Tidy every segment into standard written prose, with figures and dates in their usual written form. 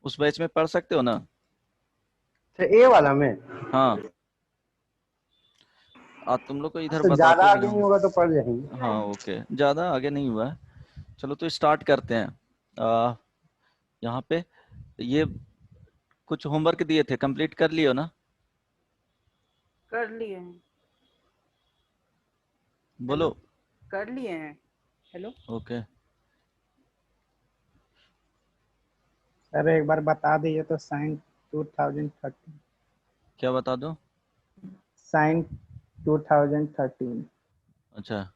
उस बैच में पढ़ सकते हो ना? ए वाला में हाँ, तुम लोग को इधर तो ज्यादा बताते भी आगे नहीं हूँ। होगा तो पढ़ जाएंगे। हाँ ओके, ज़्यादा आगे नहीं हुआ है। चलो तो स्टार्ट करते हैं। यहाँ पे ये कुछ होमवर्क दिए थे, कंप्लीट कर लियो ना? कर लिए हैं। बोलो। हेलो, कर लिए हैं। Hello, okay. सर एक बार बता दीजिए तो साइन 2013। क्या बता दो? साइन 2013। अच्छा,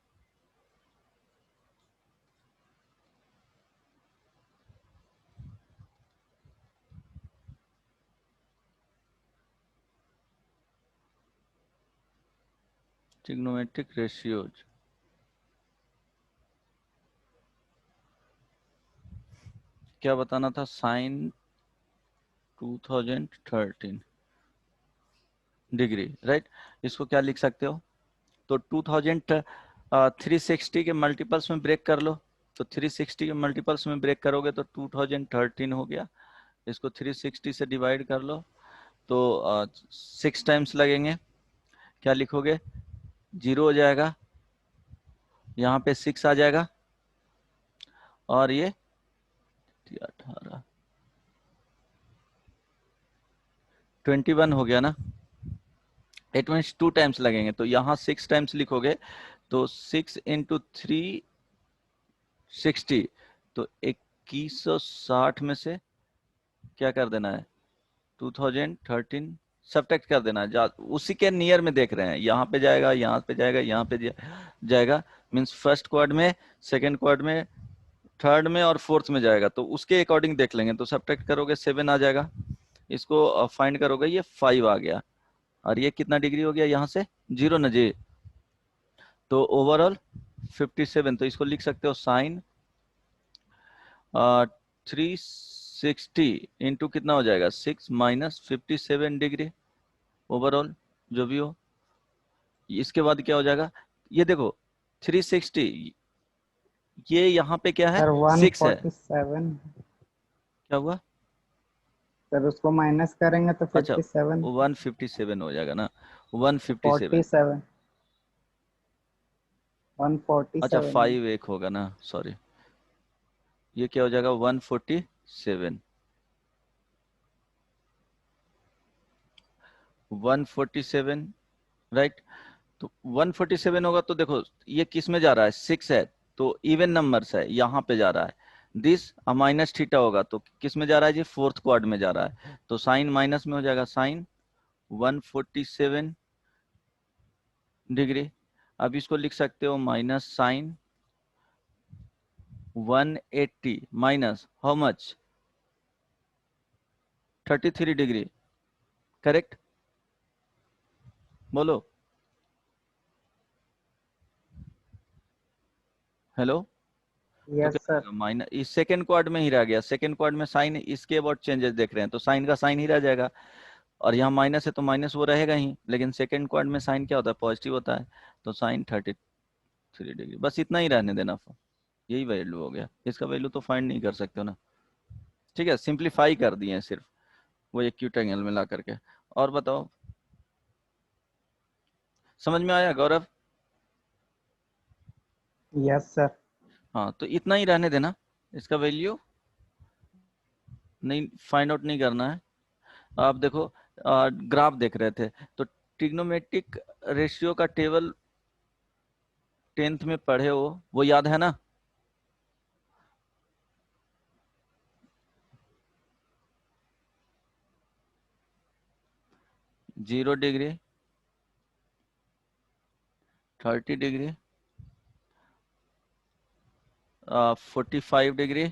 ट्रिग्नोमेट्रिक रेशियोज। क्या बताना था? Sine 2013 degree, right. इसको क्या लिख सकते हो? तो 360 के मल्टीपल्स में ब्रेक कर लो। तो 360 के मल्टीपल्स में ब्रेक करोगे तो 2013 हो गया। इसको 360 से डिवाइड कर लो तो 6 टाइम्स लगेंगे। क्या लिखोगे? 0 हो जाएगा, यहाँ पे 6 आ जाएगा, और ये 18 21 हो गया ना। इट मीन्स 2 टाइम्स लगेंगे, तो यहाँ 6 टाइम्स लिखोगे तो 6 इंटू 360, तो 2160 में से क्या कर देना है? 2013 सब्ट्रैक्ट कर देना है। उसी के नियर में देख रहे हैं, यहाँ पे जाएगा, यहाँ पे जाएगा, यहाँ पे जाएगा। मीन्स फर्स्ट क्वाड में, सेकंड क्वाड में, थर्ड में और फोर्थ में जाएगा, तो उसके अकॉर्डिंग देख लेंगे। तो सब्ट्रैक्ट करोगे 7 आ जाएगा, इसको फाइंड करोगे, ये 5 आ गया। और ये कितना डिग्री हो गया? यहाँ से 0 न जी, तो ओवरऑल 57। तो इसको लिख सकते हो साइन 360 इंटू कितना हो जाएगा? 6 माइनस 57 डिग्री ओवरऑल, जो भी हो। इसके बाद क्या हो जाएगा? ये देखो 360, ये यहाँ पे क्या है? सर 6 है। 147। क्या हुआ? सर उसको माइनस करेंगे तो अच्छा, 57। 157 हो जाएगा ना, 157। 47। अच्छा 147। 5 एक होगा ना, सॉरी। ये क्या हो जाएगा? 147। 147, राइट। तो 147 होगा तो देखो ये किस में जा रहा है? 6 है, तो इवन नंबर्स है, यहाँ पे जा रहा है। दिस माइनस थीटा होगा तो किस में जा रहा है जी? फोर्थ क्वाड में जा रहा है, तो साइन माइनस में हो जाएगा, साइन 147 डिग्री। अब इसको लिख सकते हो minus sine 180 minus how much? 33 degree, correct? बोलो। हेलो। तो यस क्या सर। होगा? माइनस, इस सेकंड क्वाड में ही रह गया। सेकंड क्वाड में साइन, इसके अबाउट चेंजेस देख रहे हैं, तो साइन का साइन ही रह जाएगा। और यहाँ माइनस है तो माइनस वो रहेगा ही, लेकिन सेकंड क्वाड में साइन क्या होता है? पॉजिटिव होता है। तो साइन 33 डिग्री, बस इतना ही रहने देना। यही वैल्यू हो गया। इसका वैल्यू तो फाइंड नहीं कर सकते हो ना। ठीक है, सिंप्लीफाई कर दिए हैं सिर्फ वो एक्यूट एंगल में ला करके। और बताओ, समझ में आया गौरव? Yes sir. हाँ, तो इतना ही रहने देना, इसका वैल्यू नहीं फाइंड आउट नहीं करना है। आप देखो, ग्राफ देख रहे थे तो ट्रिग्नोमेट्रिक रेशियो का टेबल 10th में पढ़े हो, वो याद है ना? Zero degree, 30 degree, 45 degree,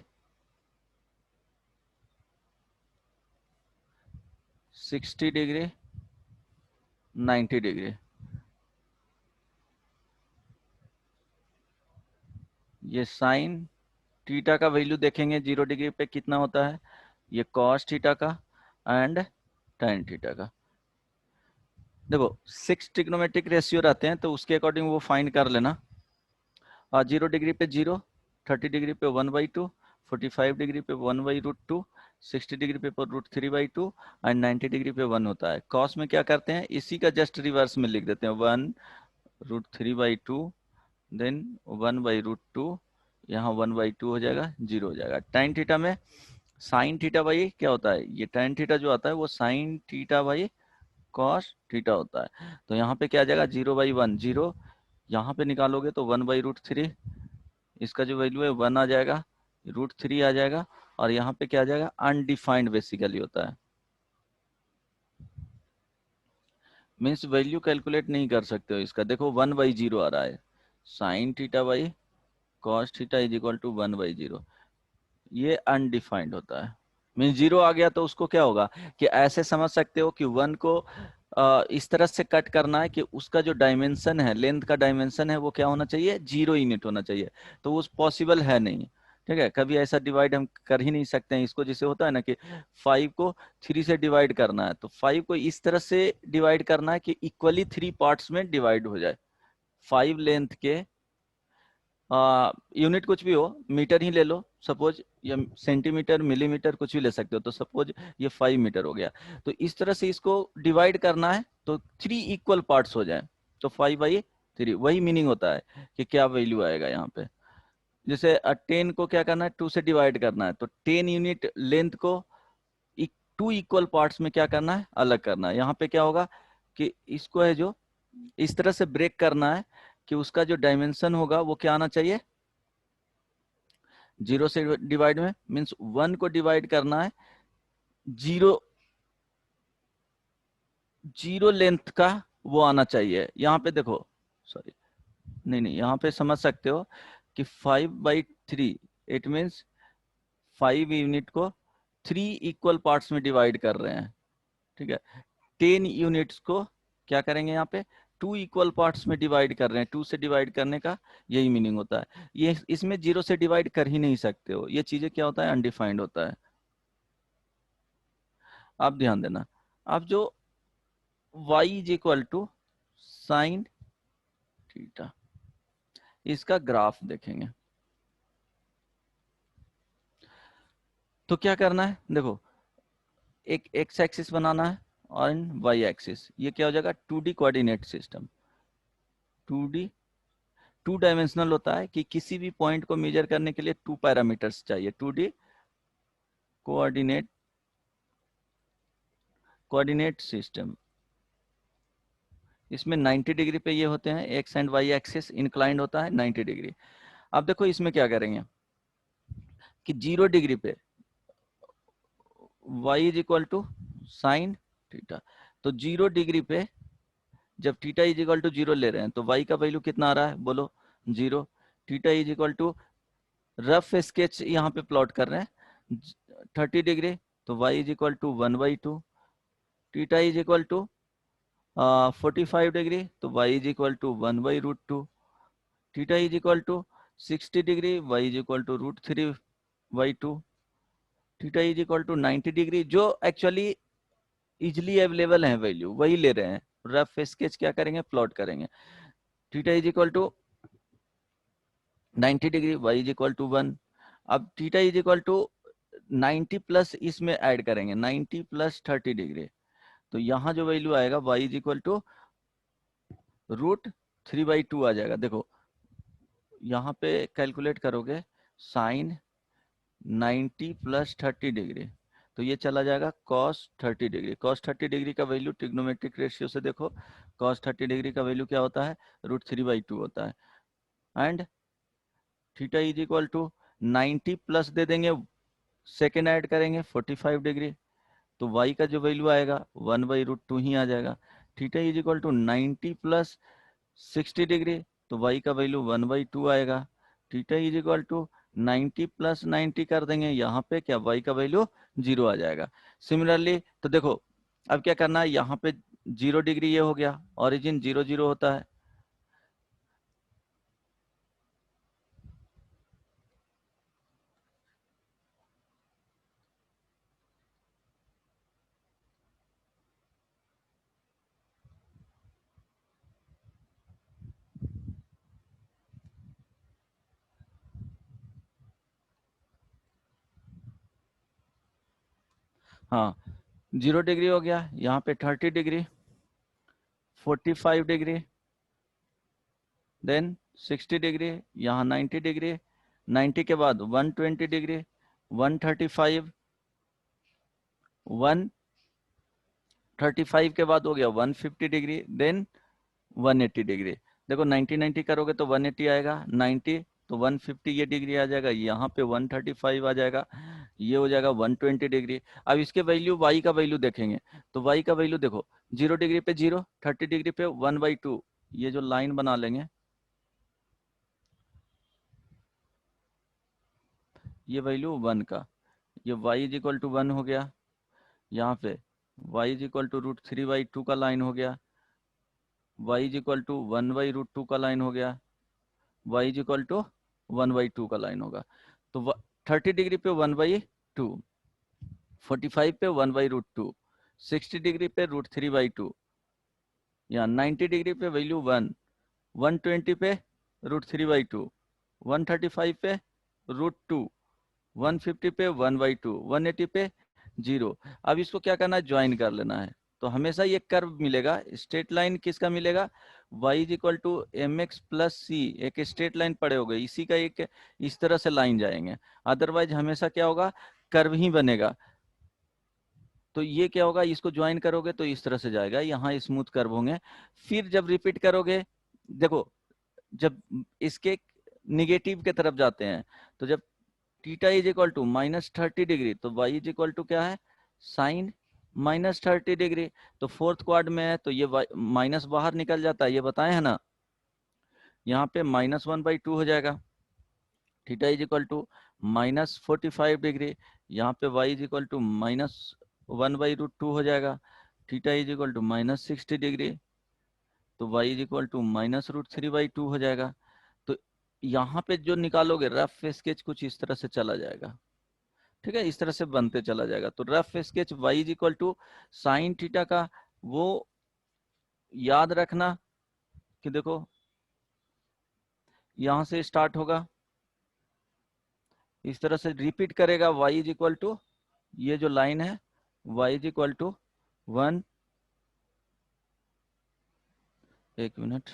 60 degree, 90 degree. ये साइन थीटा का वैल्यू देखेंगे 0 डिग्री पे कितना होता है, ये कॉस थीटा का एंड tan थीटा का। देखो 6 ट्रिग्नोमेट्रिक रेशियो रहते हैं, तो उसके अकॉर्डिंग वो फाइंड कर लेना। 0 डिग्री पे 0, 30 डिग्री पे 1/2, 45 डिग्री पे 1/√2, 60 डिग्री पे √3/2 एंड 90 डिग्री पे 1 होता है। कॉस में क्या करते हैं, इसी का जस्ट रिवर्स में लिख देते हैं, 1 √3/2 देन 1/√2, यहाँ 1/2 हो जाएगा, 0 हो जाएगा। tan थीटा में साइन थीटा बाई क्या होता है, ये tan थीटा जो आता है वो sign theta by cos theta होता है। तो यहाँ पे क्या आ जाएगा, 0/1 0, यहाँ पे निकालोगे तो 1/√3, इसका जो वैल्यू है 1 आ जाएगा, √3 आ जाएगा, और यहाँ पे क्या आ जाएगा, अनडिफाइंड बेसिकली होता है, मीन्स वैल्यू कैलकुलेट नहीं कर सकते हो इसका। देखो 1/0 आ रहा है, sine theta by cos theta is equal to 1/0, ये अनडिफाइंड होता है। मीन 0 आ गया तो उसको क्या होगा कि ऐसे समझ सकते हो कि 1 को इस तरह से कट करना है कि उसका जो डायमेंशन है, लेंथ का डायमेंशन है, वो क्या होना चाहिए, 0 यूनिट होना चाहिए। तो वो पॉसिबल है नहीं, ठीक है, कभी ऐसा डिवाइड हम कर ही नहीं सकते हैं इसको। जैसे होता है ना कि 5 को 3 से डिवाइड करना है, तो 5 को इस तरह से डिवाइड करना है कि इक्वली 3 पार्ट्स में डिवाइड हो जाए। 5 लेंथ के यूनिट कुछ भी हो, मीटर ही ले लो सपोज, या सेंटीमीटर मिलीमीटर कुछ भी ले सकते हो। तो सपोज ये 5 मीटर हो गया, तो इस तरह से इसको डिवाइड करना है तो 3 इक्वल पार्ट्स हो जाए, तो 5/3, वही मीनिंग होता है कि क्या वैल्यू आएगा यहाँ पे। जैसे 10 को क्या करना है, 2 से डिवाइड करना है, तो 10 यूनिट लेंथ को 2 इक्वल पार्ट्स में क्या करना है, अलग करना है। यहाँ पे क्या होगा कि इसको है जो इस तरह से ब्रेक करना है कि उसका जो डायमेंशन होगा वो क्या आना चाहिए, 0 से डिवाइड में, मीन्स 1 को डिवाइड करना है 0 0 लेंथ का वो आना चाहिए। यहाँ पे देखो, सॉरी, नहीं नहीं, यहाँ पे समझ सकते हो कि 5/3 इट मीन्स 5 यूनिट को 3 इक्वल पार्ट्स में डिवाइड कर रहे हैं, ठीक है। 10 यूनिट्स को क्या करेंगे, यहाँ पे 2 इक्वल पार्ट्स में डिवाइड कर रहे हैं, 2 से डिवाइड करने का यही मीनिंग होता है। ये इसमें 0 से डिवाइड कर ही नहीं सकते हो, ये चीजें क्या होता है, अनडिफाइंड होता है। आप ध्यान देना, अब जो y is equal to sine theta, इसका ग्राफ देखेंगे तो क्या करना है, देखो एक x एक्सिस बनाना है और y एक्सिस, ये क्या हो जाएगा, 2D coordinate system. 2D 2 dimensional होता है कि किसी भी पॉइंट को मेजर करने के लिए 2 पैरामीटर्स चाहिए। 2D कोऑर्डिनेट कोऑर्डिनेट सिस्टम, इसमें 90 डिग्री पे ये होते हैं, x and y axis inclined होता है 90 डिग्री। अब देखो इसमें क्या करेंगे कि 0 डिग्री पे y is equal to sine theta, तो 0 डिग्री पे जब थीटा इज इक्वल टू 0 ले रहे हैं तो y का वैल्यू कितना आ रहा है, बोलो 0। थीटा is equal to, rough sketch यहाँ पे प्लॉट कर रहे हैं 30 डिग्री, तो y इज इक्वल टू 1/2। थीटा इज इक्वल टू 45 डिग्री, तो y इज इक्वल टू 1/√2। थीटा is equal to 60 degree, y is equal to √3/2। थीटा इज इक्वल टू 90 डिग्री, जो एक्चुअली इजिली अवेलेबल है वैल्यू वही ले रहे हैं। रफ स्केच क्या करेंगे, प्लॉट करेंगे। थीटा is equal to 90 degree, y is equal to 1। अब थीटा इज इक्वल टू 90 प्लस इसमें ऐड करेंगे, 90 प्लस 30 डिग्री, तो यहाँ जो वैल्यू आएगा y इज इक्वल टू √3/2 आ जाएगा। देखो यहाँ पे कैलकुलेट करोगे साइन 90 प्लस 30 डिग्री, तो ये चला जाएगा cos 30 डिग्री। cos 30 डिग्री का वैल्यू ट्रिग्नोमेट्रिक रेशियो से देखो, cos 30 डिग्री का वैल्यू क्या होता है, √3/2 होता है। And theta is equal to 90 plus दे देंगे, सेकेंड ऐड करेंगे 45 डिग्री, तो y का जो वैल्यू आएगा 1/√2 ही आ जाएगा। थीटा is equal to 90 plus 60 degree, तो y का वैल्यू 1/2 आएगा। थीटा इज इक्वल टू 90 प्लस 90 कर देंगे, यहाँ पे क्या y का वैल्यू 0 आ जाएगा। सिमिलरली तो देखो अब क्या करना है, यहाँ पे 0 डिग्री ये हो गया, ओरिजिन 0 0 होता है, हाँ 0 डिग्री हो गया, यहाँ पे 30 डिग्री, 45 डिग्री, देन 60 डिग्री, यहाँ 90 डिग्री, 90 के बाद 120 डिग्री, 135, 135 के बाद हो गया 150 डिग्री, देन 180 डिग्री। देखो 90 90 करोगे तो 180 आएगा, 90 तो 150 ये डिग्री आ जाएगा, यहाँ पे 135 आ जाएगा, ये हो जाएगा 120 डिग्री। अब इसके वैल्यू y का वैल्यू देखेंगे तो y का वैल्यू देखो 0 डिग्री पे 0, 30 डिग्री पे 1/2, ये जो लाइन बना लेंगे ये वैल्यू 1 का, ये y इज इक्वल टू 1 हो गया, यहाँ पे y इज इक्वल टू √3/2 का लाइन हो गया, y इज इक्वल टू 1/√2 का लाइन हो गया, y इज इक्वल टू 1/2 का लाइन होगा। तो 30 डिग्री पे 1/2, 45 पे 1/√2, 60 डिग्री पे √3/2, यहाँ 90 डिग्री पे वैल्यू 1, 120 पे √3/2, 135 पे √2, 150 पे 1/2, 180 पे 0। अब इसको क्या करना है, ज्वाइन कर लेना है। तो हमेशा ये कर्व मिलेगा, स्ट्रेट लाइन किसका मिलेगा, y is equal to mx plus C, एक स्ट्रेट लाइन पड़े हो गए, इसी का एक इस तरह से लाइन जाएंगे, अदरवाइज हमेशा क्या होगा, कर्व ही बनेगा। तो ये क्या होगा, इसको ज्वाइन करोगे तो इस तरह से जाएगा, यहाँ स्मूथ कर्व होंगे। फिर जब रिपीट करोगे, देखो जब इसके निगेटिव के तरफ जाते हैं, तो जब थीटा इज इक्वल टू -30 डिग्री, तो y इज इक्वल टू क्या है, साइन -30 डिग्री। तो फोर्थ क्वाड में है तो ये माइनस बाहर निकल जाता है, ये बताए है ना, यहाँ पे -1/2 हो जाएगा, थीटा इज इक्वल टू -45 डिग्री, यहाँ पे y इज इक्वल टू -1/√2 हो जाएगा, थीटा इज इक्वल टू -60 डिग्री, तो y इज इक्वल टू -√3/2 हो जाएगा। तो यहाँ पे जो निकालोगे रफ स्केच कुछ इस तरह से चला जाएगा, ठीक है, इस तरह से बनते चला जाएगा। तो rough sketch y is equal to sine theta का, वो याद रखना कि देखो यहां से स्टार्ट होगा, इस तरह से रिपीट करेगा, y इज इक्वल टू, ये जो लाइन है y इज इक्वल टू 1, एक मिनट,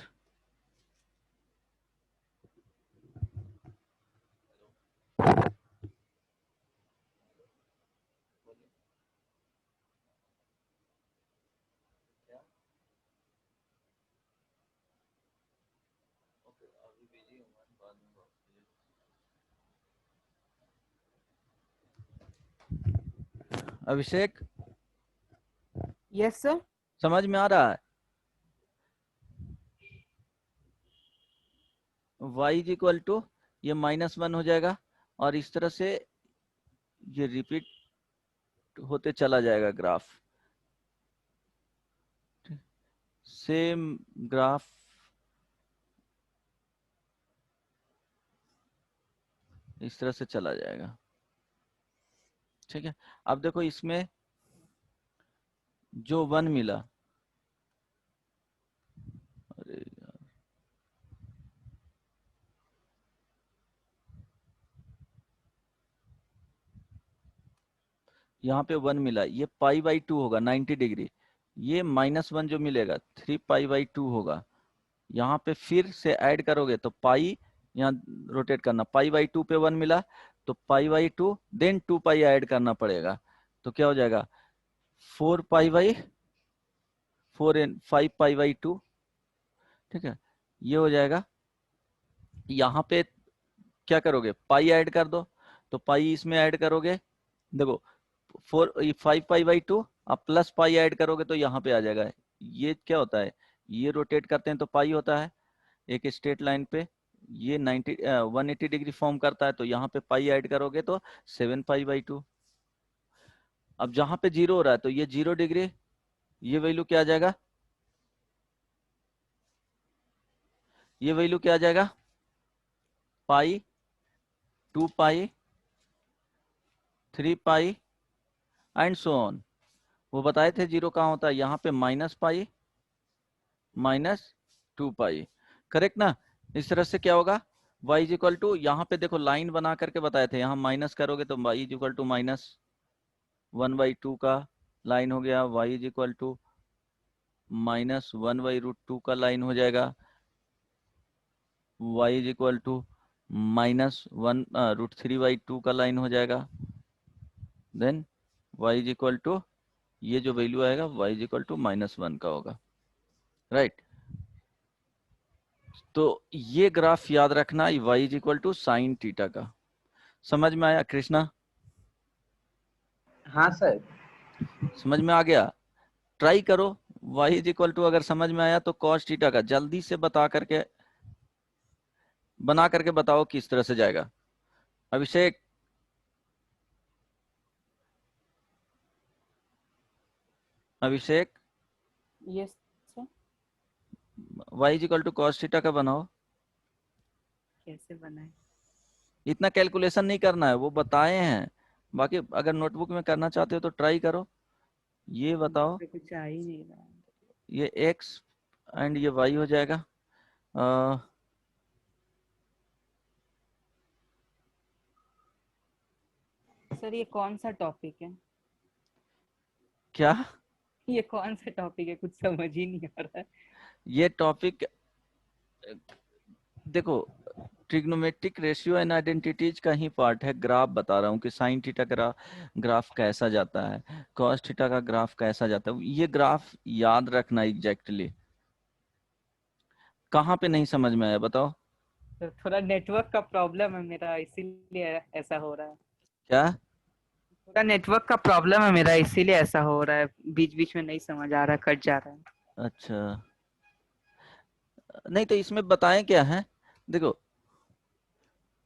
अभिषेक यस सर। समझ में आ रहा है, y इज इक्वल टू ये -1 हो जाएगा, और इस तरह से ये रिपीट होते चला जाएगा ग्राफ, सेम ग्राफ इस तरह से चला जाएगा, ठीक है। अब देखो इसमें जो 1 मिला, अरे यार, यहाँ पे 1 मिला, ये π/2 होगा 90 डिग्री, ये -1 जो मिलेगा 3π/2 होगा, यहाँ पे फिर से ऐड करोगे तो पाई, यहाँ रोटेट करना, π/2 पे 1 मिला तो π/2 देन 2π ऐड करना पड़ेगा, तो क्या हो जाएगा 5π/2, ठीक है, ये हो जाएगा। यहाँ पे क्या करोगे, पाई ऐड कर दो, तो पाई इसमें ऐड करोगे, देखो 5π/2 अब प्लस पाई ऐड करोगे तो यहाँ पे आ जाएगा, ये क्या होता है, ये रोटेट करते हैं तो पाई होता है, एक स्ट्रेट लाइन पे ये 180 डिग्री फॉर्म करता है, तो यहाँ पे पाई ऐड करोगे तो 7π/2। अब जहां पे 0 हो रहा है तो ये 0 डिग्री, ये वैल्यू क्या आ जाएगा, ये वैल्यू क्या आ जाएगा, पाई, 2π, 3π एंड सो ऑन। वो बताए थे 0 कहाँ होता है, यहाँ पे -π, -2π, करेक्ट ना। इस तरह से क्या होगा, y इज इक्वल टू, यहाँ पे देखो लाइन बना करके बताए थे, यहाँ माइनस करोगे तो y is equal to minus 1/2 का लाइन हो गया, y इज इक्वल टू -1/√2 का लाइन हो जाएगा, y इज इक्वल टू -1√3/2 का लाइन हो जाएगा, then y is equal to ये जो वैल्यू आएगा y इज इक्वल टू -1 का होगा, राइट। तो ये ग्राफ याद रखना, y is equal to sine theta का। समझ में आया कृष्णा? हाँ सर। समझ में आ गया? ट्राई करो, y इज इक्वल टू अगर समझ में आया तो cos थीटा का जल्दी से बना करके बताओ किस तरह से जाएगा। Abhishek, Abhishek Yes, sir. y is equal to cos theta का बनाओ। कैसे बनाए? इतना कैलकुलेशन नहीं करना है, वो बताए हैं, बाकी अगर नोटबुक में करना चाहते हो तो ट्राई करो। ये बताओ, मुझे कुछ आ ही नहीं रहा। ये x एंड ये y हो जाएगा। सर ये कौन सा टॉपिक है? क्या? ये कौन सा टॉपिक है, कुछ समझ ही नहीं आ रहा है। ये टॉपिक देखो, ट्रिग्नोमेट्रिक रेशियो एंड आइडेंटिटीज का ही पार्ट है। ग्राफ बता रहा हूँ कि साइन थीटा का ग्राफ कैसा जाता है, कॉस थीटा का ग्राफ कैसा जाता है, ये ग्राफ याद रखना एग्जैक्टली। कहाँ पे नहीं समझ में आया बताओ? तो थोड़ा नेटवर्क का प्रॉब्लम है मेरा, इसीलिए ऐसा हो रहा है। क्या? थोड़ा नेटवर्क का प्रॉब्लम है मेरा, इसीलिए ऐसा हो रहा है, बीच बीच में नहीं समझ आ रहा है, कट जा रहा है। अच्छा, नहीं तो इसमें बताएं क्या है, देखो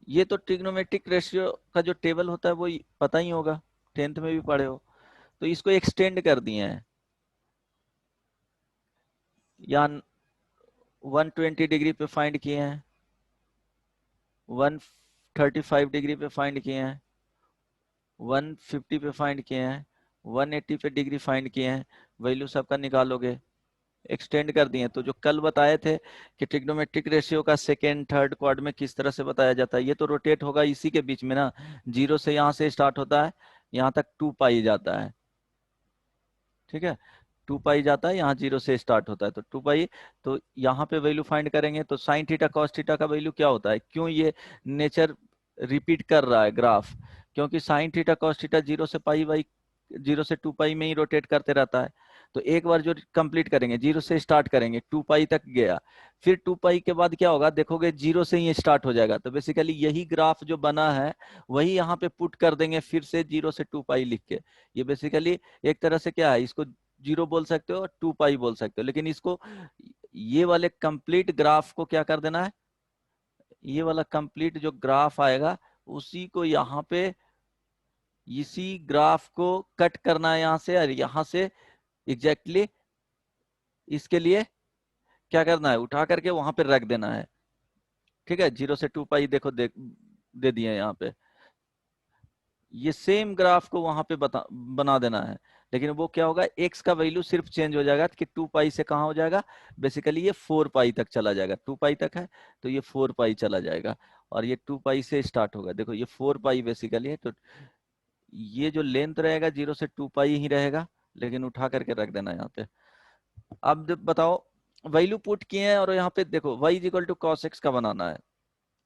ये तो ट्रिग्नोमेट्रिक रेशियो का जो टेबल होता है वो पता ही होगा, 10th में भी पढ़े हो। तो इसको एक्सटेंड कर दिए हैं, या 120 डिग्री पे फाइंड किए हैं, 135 डिग्री पे फाइंड किए हैं, 150 पे फाइंड किए हैं, 180 पे डिग्री फाइंड किए हैं, वैल्यू सबका निकालोगे, एक्सटेंड कर दिए। तो जो कल बताए थे कि ट्रिग्नोमेट्रिक रेशियो का सेकेंड थर्ड क्वाड में किस तरह से बताया जाता है, ये तो रोटेट होगा इसी के बीच में ना, 0 से यहाँ से स्टार्ट होता है, यहाँ तक 2 पाई जाता है, ठीक है, 2 पाई जाता है, यहाँ 0 से स्टार्ट होता है, तो 2 पाई। तो यहाँ पे वैल्यू फाइंड करेंगे तो साइन थीटा कॉस थीटा का वैल्यू क्या होता है, क्यों ये नेचर रिपीट कर रहा है ग्राफ, क्योंकि साइन थीटा कॉस थीटा 0 से पाई बाई 0 से 2 पाई में ही रोटेट करते रहता है। तो एक बार जो कंप्लीट करेंगे, 0 से स्टार्ट करेंगे, 2 पाई तक गया, फिर 2 पाई के बाद क्या होगा देखोगे, 0 से ही स्टार्ट हो जाएगा। तो बेसिकली यही ग्राफ जो बना है वही यहाँ पे पुट कर देंगे फिर से 0 से 2 पाई लिख के। ये बेसिकली एक तरह से क्या है, इसको 0 बोल सकते हो और 2 पाई बोल सकते हो, लेकिन इसको ये वाले कंप्लीट ग्राफ को क्या कर देना है, ये वाला कंप्लीट जो ग्राफ आएगा उसी को यहाँ पे, इसी ग्राफ को कट करना है यहाँ से, और यहाँ से एग्जैक्टली इसके लिए क्या करना है, उठा करके वहां पे रख देना है, ठीक है। 0 से 2 पाई देखो दे दिए यहाँ पे, ये सेम ग्राफ को वहां पे बना देना है, लेकिन वो क्या होगा, x का वैल्यू सिर्फ चेंज हो जाएगा कि 2 पाई से कहाँ हो जाएगा, बेसिकली ये 4 पाई तक चला जाएगा, 2 पाई तक है तो ये 4 पाई चला जाएगा, और ये 2 पाई से स्टार्ट होगा, देखो ये 4 पाई बेसिकली है। तो ये जो लेंथ रहेगा 0 से 2 पाई ही रहेगा, लेकिन उठा करके रख देना यहाँ पे। अब बताओ, वैल्यू पुट किए हैं और यहाँ पे देखो y is equal to cos x का बनाना है,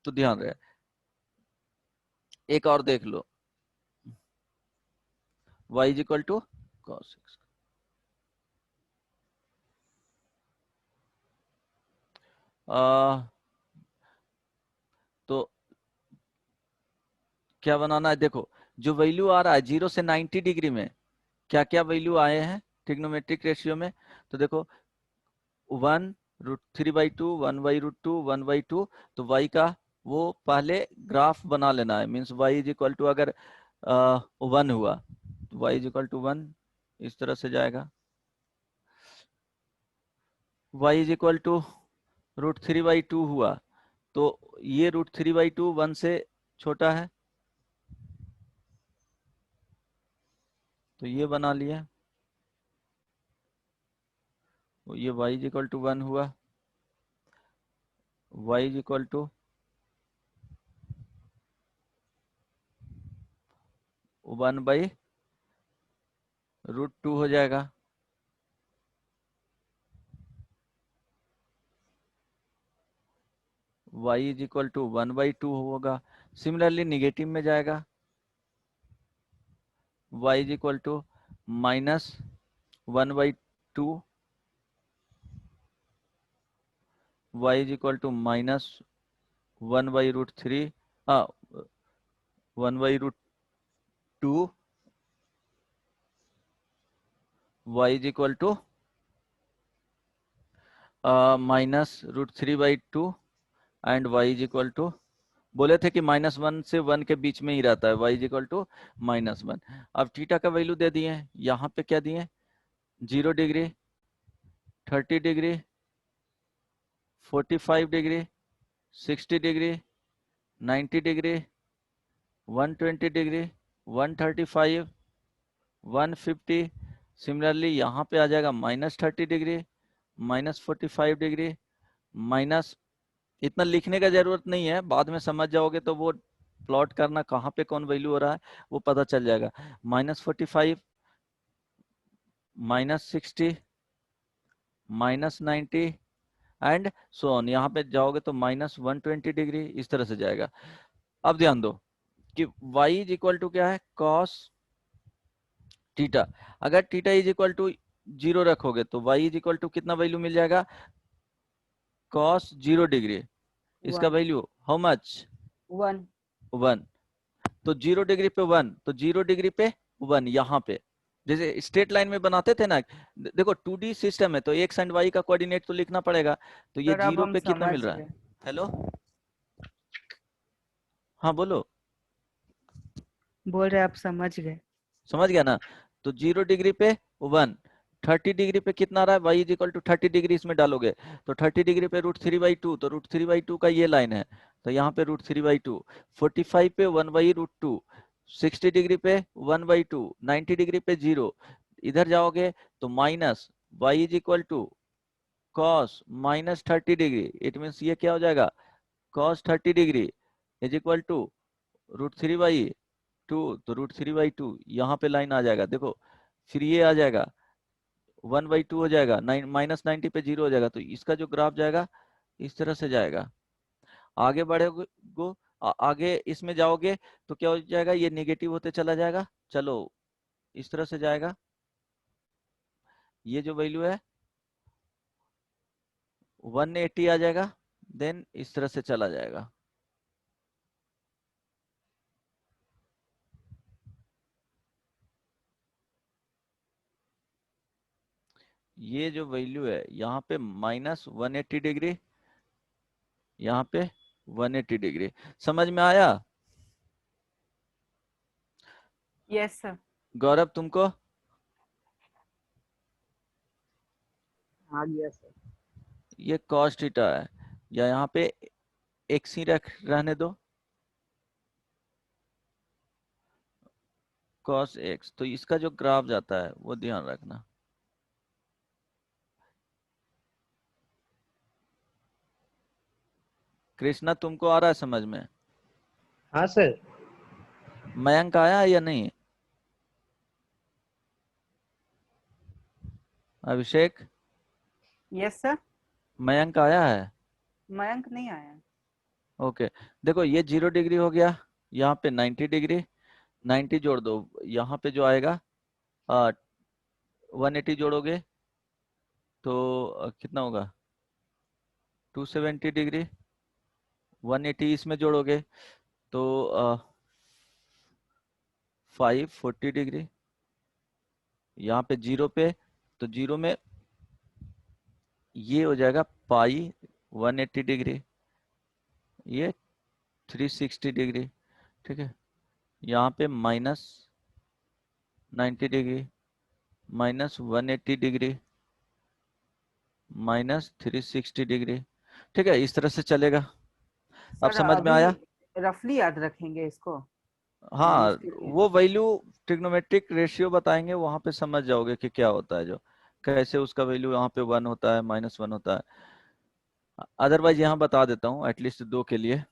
तो ध्यान रहे, एक और देख लो, y is equal to cos x, तो क्या बनाना है, देखो जो वैल्यू आ रहा है 0 से 90 डिग्री में, क्या क्या वैल्यू आए हैं ट्रिग्नोमेट्रिक रेशियो में, तो देखो 1√3/2, 1/√2, 1/2, तो y का वो पहले ग्राफ बना लेना है, means y is equal to अगर 1 हुआ तो y इज इक्वल टू 1 इस तरह से जाएगा, y इज इक्वल टू √3/2 हुआ तो ये √3/2 1 से छोटा है, तो ये बना लिया, ये y इज इक्वल टू 1 हुआ, y इज इक्वल टू 1/√3 √2 हो जाएगा। y इज इक्वल टू 1/2 होगा। सिमिलरली निगेटिव में जाएगा, y is equal to -1/2, y is equal to -1/√3, 1/√2, y is equal to -√3/2 and y is equal to, बोले थे कि -1 से 1 के बीच में ही रहता है, y इज इक्वल टू -1। अब थीटा का वैल्यू दे दिए, यहाँ पे क्या दिए, 0 degree, 30 degree, 45 degree, 60 degree, 90 degree, 120 degree, 135, 150। Similarly यहाँ पे आ जाएगा -30 डिग्री, -45 डिग्री, माइनस, इतना लिखने का जरूरत नहीं है, बाद में समझ जाओगे तो वो प्लॉट करना कहाँ पे कौन वैल्यू हो रहा है वो पता चल जाएगा। -45, -60, -90 एंड सो ऑन। यहाँ पे जाओगे तो -120 डिग्री, इस तरह से जाएगा। अब ध्यान दो कि y इज इक्वल टू क्या है, cos थीटा। अगर थीटा इज इक्वल टू 0 रखोगे तो y इज इक्वल टू कितना वैल्यू मिल जाएगा, cos 0 डिग्री। इसका 1 वैल्यू हाउ मच, 1 1। तो 0 डिग्री पे 1, तो 0 डिग्री पे 1 यहाँ पे जैसे स्ट्रेट लाइन में बनाते थे ना, देखो 2D सिस्टम है तो x एंड y का कोऑर्डिनेट तो लिखना पड़ेगा। तो ये सर अब 0 हम पे कितना समझ मिल रहा गए। है, हेलो, हाँ बोलो, बोल रहे आप समझ गए। समझ गया ना। तो 0 डिग्री पे 1, 30 डिग्री पे कितना आ रहा है, y is equal to 30 degree इसमें डालोगे तो 30 डिग्री पे √3/2, तो √3/2 का ये लाइन है तो यहाँ पे √3/2, 45 पे 1/√2, 60 डिग्री पे 1/2, 90 डिग्री पे 0, इधर जाओगे तो minus y is equal to cos -30 degree, it means ये क्या हो जाएगा, cos 30 degree is equal to √3/2, तो √3/2 यहाँ पे लाइन आ जाएगा, देखो फिर ये आ जाएगा 1/2 हो जाएगा, -90 पे 0 हो जाएगा, तो इसका जो ग्राफ जाएगा इस तरह से जाएगा। आगे बढ़ोगे आगे इसमें जाओगे तो क्या हो जाएगा, ये नेगेटिव होते चला जाएगा, चलो इस तरह से जाएगा, ये जो वैल्यू है 180 आ जाएगा, देन इस तरह से चला जाएगा। ये जो वैल्यू है यहाँ पे -180 डिग्री, यहाँ पे 180 डिग्री, समझ में आया यस सर। गौरव तुमको? आ गया सर। ये cos थीटा है, या यहाँ पे x ही रहने दो, cos x, तो इसका जो ग्राफ जाता है वो ध्यान रखना। कृष्णा तुमको आ रहा है समझ में? हाँ सर। मयंक आया या नहीं? अभिषेक, यस सर। मयंक आया है? मयंक नहीं आया। ओके, देखो ये 0 डिग्री हो गया, यहाँ पे 90 डिग्री, 90 जोड़ दो, यहाँ पे जो आएगा 180 जोड़ोगे तो कितना होगा, 270 डिग्री, 180 इसमें जोड़ोगे तो 540 डिग्री, यहाँ पे 0 पे, तो 0 में ये हो जाएगा पाई 180 डिग्री, ये 360 डिग्री, ठीक है, यहाँ पे -90 डिग्री, -180 डिग्री, -360 डिग्री, ठीक है, इस तरह से चलेगा। अब सर समझ में अभी आया? रफली याद रखेंगे इसको हाँ, एग्जाम्स के लिए। वो वैल्यू ट्रिग्नोमेट्रिक रेशियो बताएंगे, वहां पे समझ जाओगे कि क्या होता है, जो कैसे उसका वैल्यू यहाँ पे 1 होता है, -1 होता है। अदरवाइज यहाँ बता देता हूँ एटलीस्ट 2 के लिए।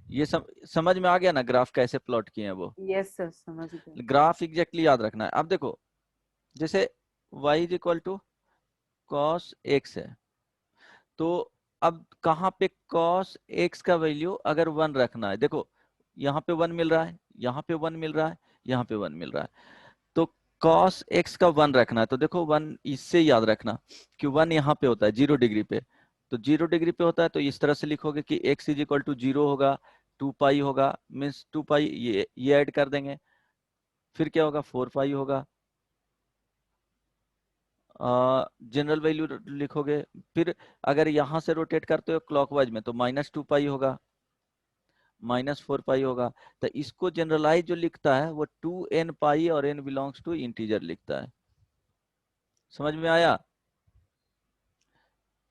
ये समझ में आ गया ना ग्राफ कैसे प्लॉट किए हैं वो? यस सर, समझ गए। ग्राफ एग्जैक्टली याद रखना है। अब देखो जैसे y is equal to cos x है, तो अब कहाँ पे cos x का वैल्यू अगर 1 रखना है, देखो यहाँ पे 1 मिल रहा है, यहाँ पे 1 मिल रहा है, यहाँ पे 1 मिल रहा है, तो cos x का 1 रखना है। तो देखो 1 इससे याद रखना कि 1 यहाँ पे होता है 0 डिग्री पे, तो 0 डिग्री पे होता है तो इस तरह से लिखोगे कि x इज इक्वल टू 0 होगा, 2 पाई होगा, मीन्स 2 पाई ये ऐड कर देंगे, फिर क्या होगा 4 पाई होगा, जनरल वैल्यू लिखोगे, फिर अगर यहाँ से रोटेट करते हो क्लॉकवाइज में तो -2 पाई होगा, -4 पाई होगा। तो इसको जनरलाइज जो लिखता है वो 2n पाई और n बिलोंग्स टू इंटीजर लिखता है। समझ में आया?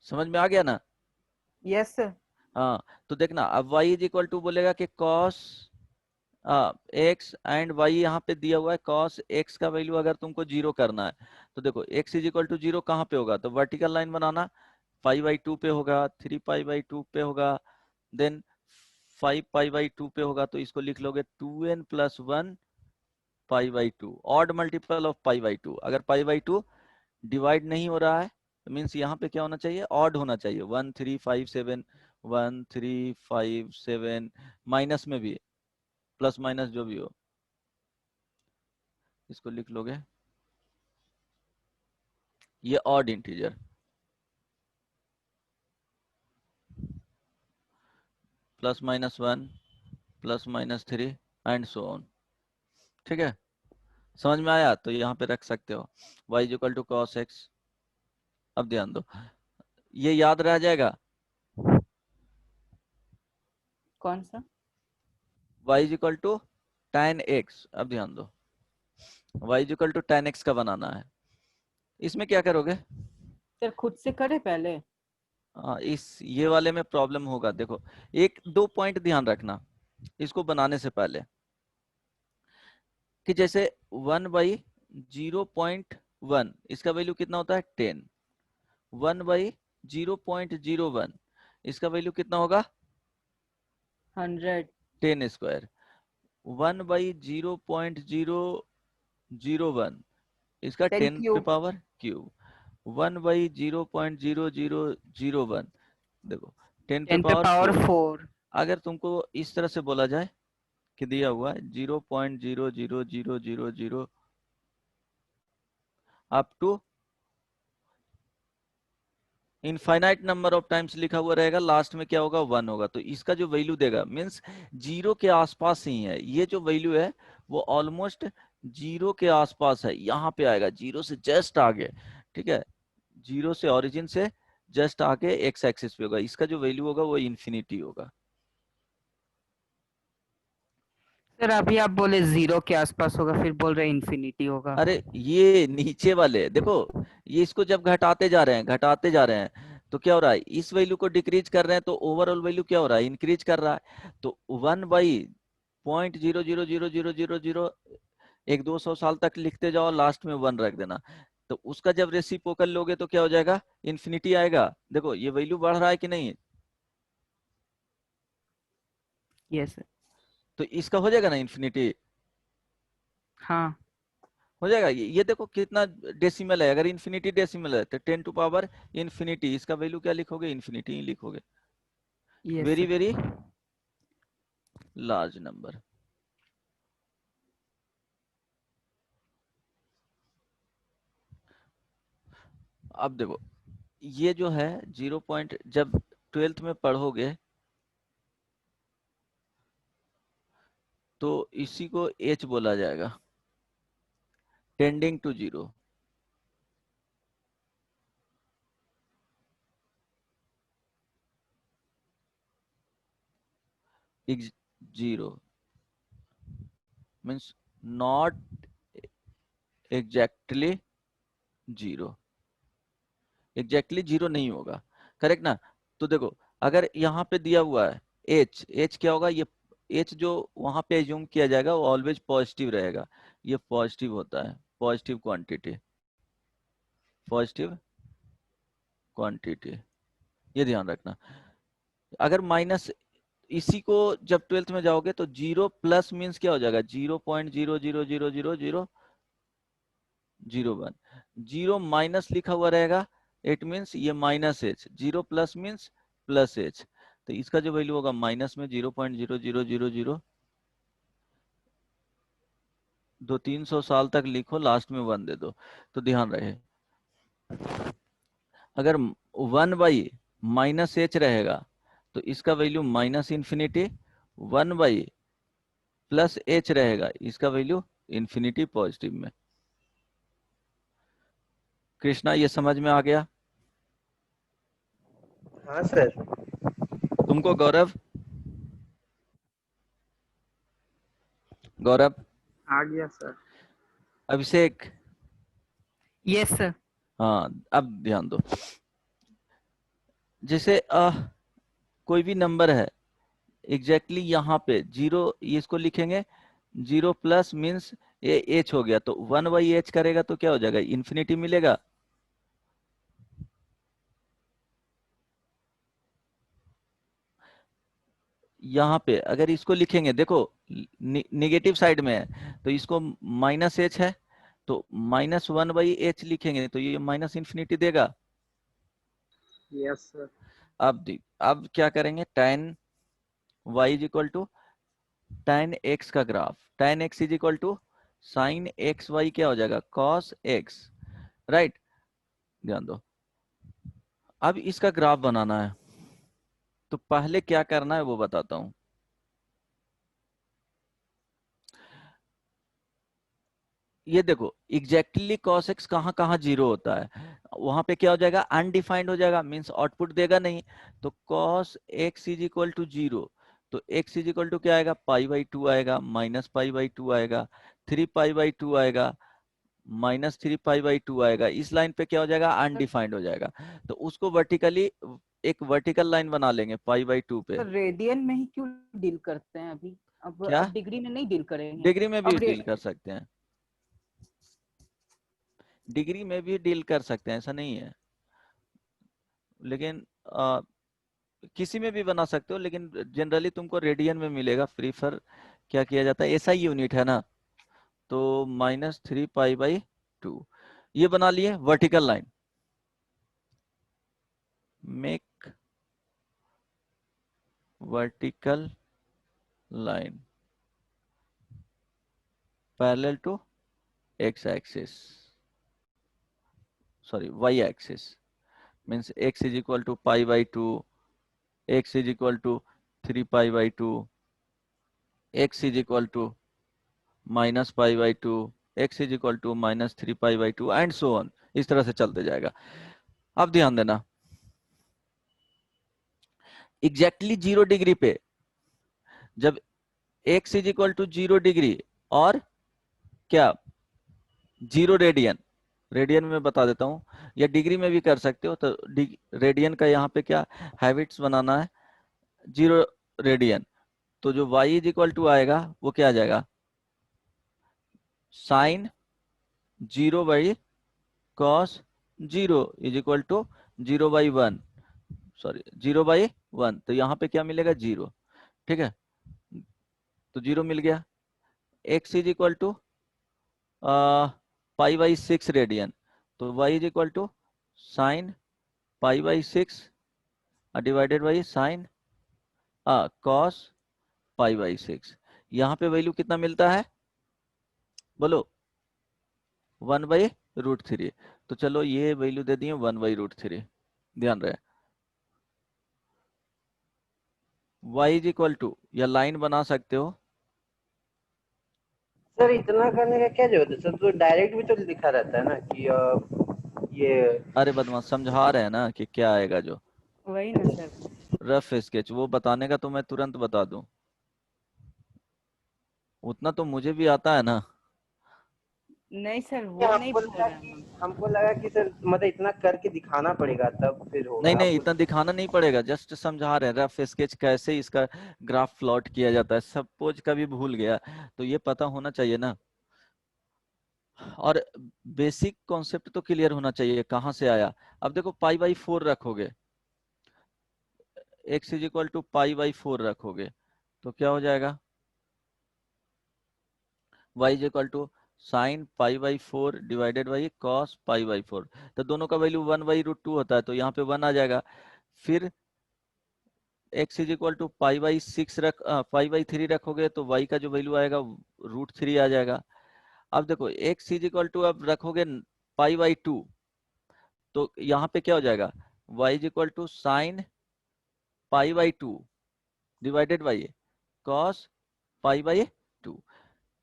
समझ में आ गया ना? Yes sir. हाँ, तो देखना अब y इज इक्वल टू बोलेगा कि cos x एंड y यहाँ पे दिया हुआ है cos x का वैल्यू अगर तुमको 0 करना है, तो देखो x इज इक्वल टू 0 कहाँ पे होगा, तो वर्टिकल लाइन बनाना, 5/2 पे होगा, 3π/2 पे होगा, देन 5π/2 पे होगा, तो इसको लिख लोगे 2n + 1 π/2, ऑड मल्टीपल ऑफ π/2। अगर π/2 डिवाइड नहीं हो रहा है मीन्स यहाँ पे क्या होना चाहिए, ऑड होना चाहिए, 1 3 5 7 1 3 5 7, माइनस में भी प्लस माइनस जो भी हो, इसको लिख लोगे ये odd integer, +-1 +-3 and so on. ठीक है, समझ में आया? तो यहाँ पे रख सकते हो y equal to cos x। अब ध्यान दो, ये याद रह जाएगा, कौन सा? y equal to tan x। अब ध्यान दो, y equal to tan x का बनाना है। इसमें क्या करोगे, सर खुद से करे पहले। इस ये वाले में प्रॉब्लम होगा। देखो एक दो पॉइंट ध्यान रखना इसको बनाने से पहले, कि जैसे 1/0.1 इसका वैल्यू कितना होता है 10, 1/0.01 इसका वैल्यू कितना होगा 100। 10 स्क्वायर, 1/0.001 इसका 10 10 पे क्यूब। पावर क्यूब, 1/0.0001 देखो 10 पे 10 पे पावर पावर 4। 4। अगर तुमको इस तरह से बोला जाए कि दिया हुआ है 0.00000 up to infinite number of times लिखा हुआ रहेगा, लास्ट में क्या होगा 1 होगा, तो इसका जो वैल्यू देगा मीन्स 0 के आसपास ही है, ये जो वैल्यू है वो ऑलमोस्ट 0 के आसपास है, यहाँ पे आएगा 0 से जस्ट आगे। ठीक है, 0 से ओरिजिन से जस्ट आगे एक्स एक्सिस पे होगा, इसका जो वैल्यू होगा वो इन्फिनिटी होगा। सर अभी आप बोले 0 के आसपास होगा, फिर बोल रहे इन्फिनिटी होगा। अरे ये नीचे वाले देखो, ये इसको जब घटाते जा रहे हैं घटाते जा रहे हैं तो क्या हो रहा है, इस वैल्यू को डिक्रीज कर रहे हैं तो ओवरऑल वैल्यू क्या हो रहा है, इंक्रीज कर रहा है। तो 1/0.00000 एक 200 साल तक लिखते जाओ, लास्ट में 1 रख देना, तो उसका जब रेसिप्रोकल लोगे तो क्या हो जाएगा, इन्फिनिटी आएगा। देखो ये वैल्यू बढ़ रहा है कि नहीं, यस सर। तो इसका हो जाएगा ना इन्फिनिटी, हाँ। हो जाएगा। ये देखो कितना डेसिमल है, अगर इन्फिनिटी डेसिमल है तो 10 टू पावर इन्फिनिटी, इसका वैल्यू क्या लिखोगे, इन्फिनिटी ही लिखोगे, yes very sir. Very large number. अब देखो ये जो है 0 पॉइंट जब 12th में पढ़ोगे तो इसी को h बोला जाएगा, tending to 0। Zero means not exactly zero, exactly zero नहीं होगा, करेक्ट ना। तो देखो अगर यहाँ पे दिया हुआ है h क्या होगा, ये h जो वहां पे एज्यूम किया जाएगा वो ऑलवेज पॉजिटिव रहेगा, ये पॉजिटिव होता है, पॉजिटिव क्वांटिटी, पॉजिटिव क्वांटिटी, ये ध्यान रखना। अगर माइनस इसी को जब 12th में जाओगे तो 0 प्लस मीन्स क्या हो जाएगा, 0.0000001। 0 माइनस लिखा हुआ रहेगा, इट मीन्स ये minus H. 0 plus means plus H, तो इसका जो वैल्यू होगा माइनस में 0.0000, 200-300 साल तक लिखो, लास्ट में 1 दे दो। तो ध्यान रहे, अगर 1 माइनस एच रहेगा तो इसका value minus infinity, 1 plus H रहेगा इसका वैल्यू इन्फिनिटी पॉजिटिव में। कृष्णा ये समझ में आ गया हाँ सर। तुमको? गौरव, गौरव, आ गया सर। अभिषेक, यस सर। हाँ अब ध्यान दो। जैसे कोई भी नंबर है, एग्जैक्टली यहाँ पे 0 इसको लिखेंगे, 0 प्लस मीन्स ये एच हो गया, तो 1/h करेगा तो क्या हो जाएगा, इन्फिनिटी मिलेगा। यहाँ पे अगर इसको लिखेंगे, देखो निगेटिव साइड में है तो इसको माइनस एच है, तो -1/h लिखेंगे तो ये माइनस इन्फिनिटी देगा। Yes sir. अब क्या करेंगे, tan y is equal to tan x का graph, tan x is equal to sin xy क्या हो जाएगा, cos x, राइट। ध्यान दो, अब इसका ग्राफ बनाना है तो पहले क्या करना है वो बताता हूं। ये देखो एग्जैक्टली cos x कहाँ कहाँ 0 होता है, वहां पे क्या हो जाएगा, अनडिफाइंड हो जाएगा, मींस आउटपुट देगा नहीं। तो cos x is equal to 0, तो x इज इक्वल टू क्या आएगा, π/2 आएगा, -π/2 आएगा, 3π/2 आएगा, -3π/2 आएगा। इस लाइन पे क्या हो जाएगा, अनडिफाइंड हो जाएगा, तो उसको वर्टिकली एक वर्टिकल लाइन बना लेंगे π/2 पे। तो रेडियन में ही क्यों डील करते हैं अभी? क्या अब डिग्री में नहीं डील करेंगे। डिग्री में भी अब डील कर सकते हैं, डिग्री में भी डील कर सकते हैं, ऐसा नहीं है, लेकिन किसी में भी बना सकते हो, लेकिन जनरली तुमको रेडियन में मिलेगा। प्रीफर क्या किया जाता है, ऐसा ही यूनिट है ना, तो -3π/2 ये बना लिए vertical line. Make vertical line parallel to x axis, sorry y axis, means x is equal to π/2, x is equal to 3π/2, x is equal to -π/2, x is equal to -3π/2 and so on. इस तरह से चलते जाएगा। अब ध्यान देना, exactly 0 degree पे जब x is equal to 0 degree और क्या 0 रेडियन, रेडियन में बता देता हूं, या डिग्री में भी कर सकते हो, तो रेडियन का यहाँ पे क्या हैबिट्स बनाना है, 0 रेडियन, तो जो y इज इक्वल टू आएगा वो क्या आ जाएगा, sine 0/cos 0 is equal to 0/1, sorry 0/1, तो यहाँ पे क्या मिलेगा, 0। ठीक है, तो 0 मिल गया। x is equal to π/6 radian, तो y is equal to sine π/6 divided by sine cos π/6। यहाँ पे वैल्यू कितना मिलता है, बोलो, 1/√3। तो चलो ये वैल्यू दे दिए 1/√3। ध्यान रहे, y इज इक्वल टू, या लाइन बना सकते हो, सर इतना करने का क्या जरूरत है सर, तो डायरेक्ट भी तो लिखा रहता है ना कि ये। अरे बदमाश, समझा रहे हैं ना कि क्या आएगा, जो वही ना सर। रफ स्केच वो बताने का तो मैं तुरंत बता दूं, उतना तो मुझे भी आता है ना। नहीं सर, वो नहीं हमको बोल लगा रहे हैं हम। हमको लगा कि सर मतलब इतना करके दिखाना पड़ेगा तब फिर होगा। नहीं नहीं, आपको इतना दिखाना नहीं पड़ेगा, जस्ट समझा रहे हैं रफ स्केच कैसे इसका ग्राफ प्लॉट किया जाता है। सपोज कभी भूल गया तो ये पता होना चाहिए ना, और बेसिक कॉन्सेप्ट तो क्लियर होना चाहिए कहाँ से आया। अब देखो π/4 रखोगे, x is equal to pi by 4 रखोगे तो क्या हो जाएगा, y is equal to sine pi by 4 divided by cos pi by 4। तो दोनों का वैल्यू 1/√2 होता है, तो यहाँ पे 1 आ जाएगा। फिर x is equal to pi by 3 रखोगे तो y का जो वैल्यू आएगा √3 आ जाएगा। अब देखो x इज इक्वल टू अब रखोगे पाई बाई 2, तो यहाँ पे क्या हो जाएगा, y is equal to sine pi by 2 divided by cos pi by 2।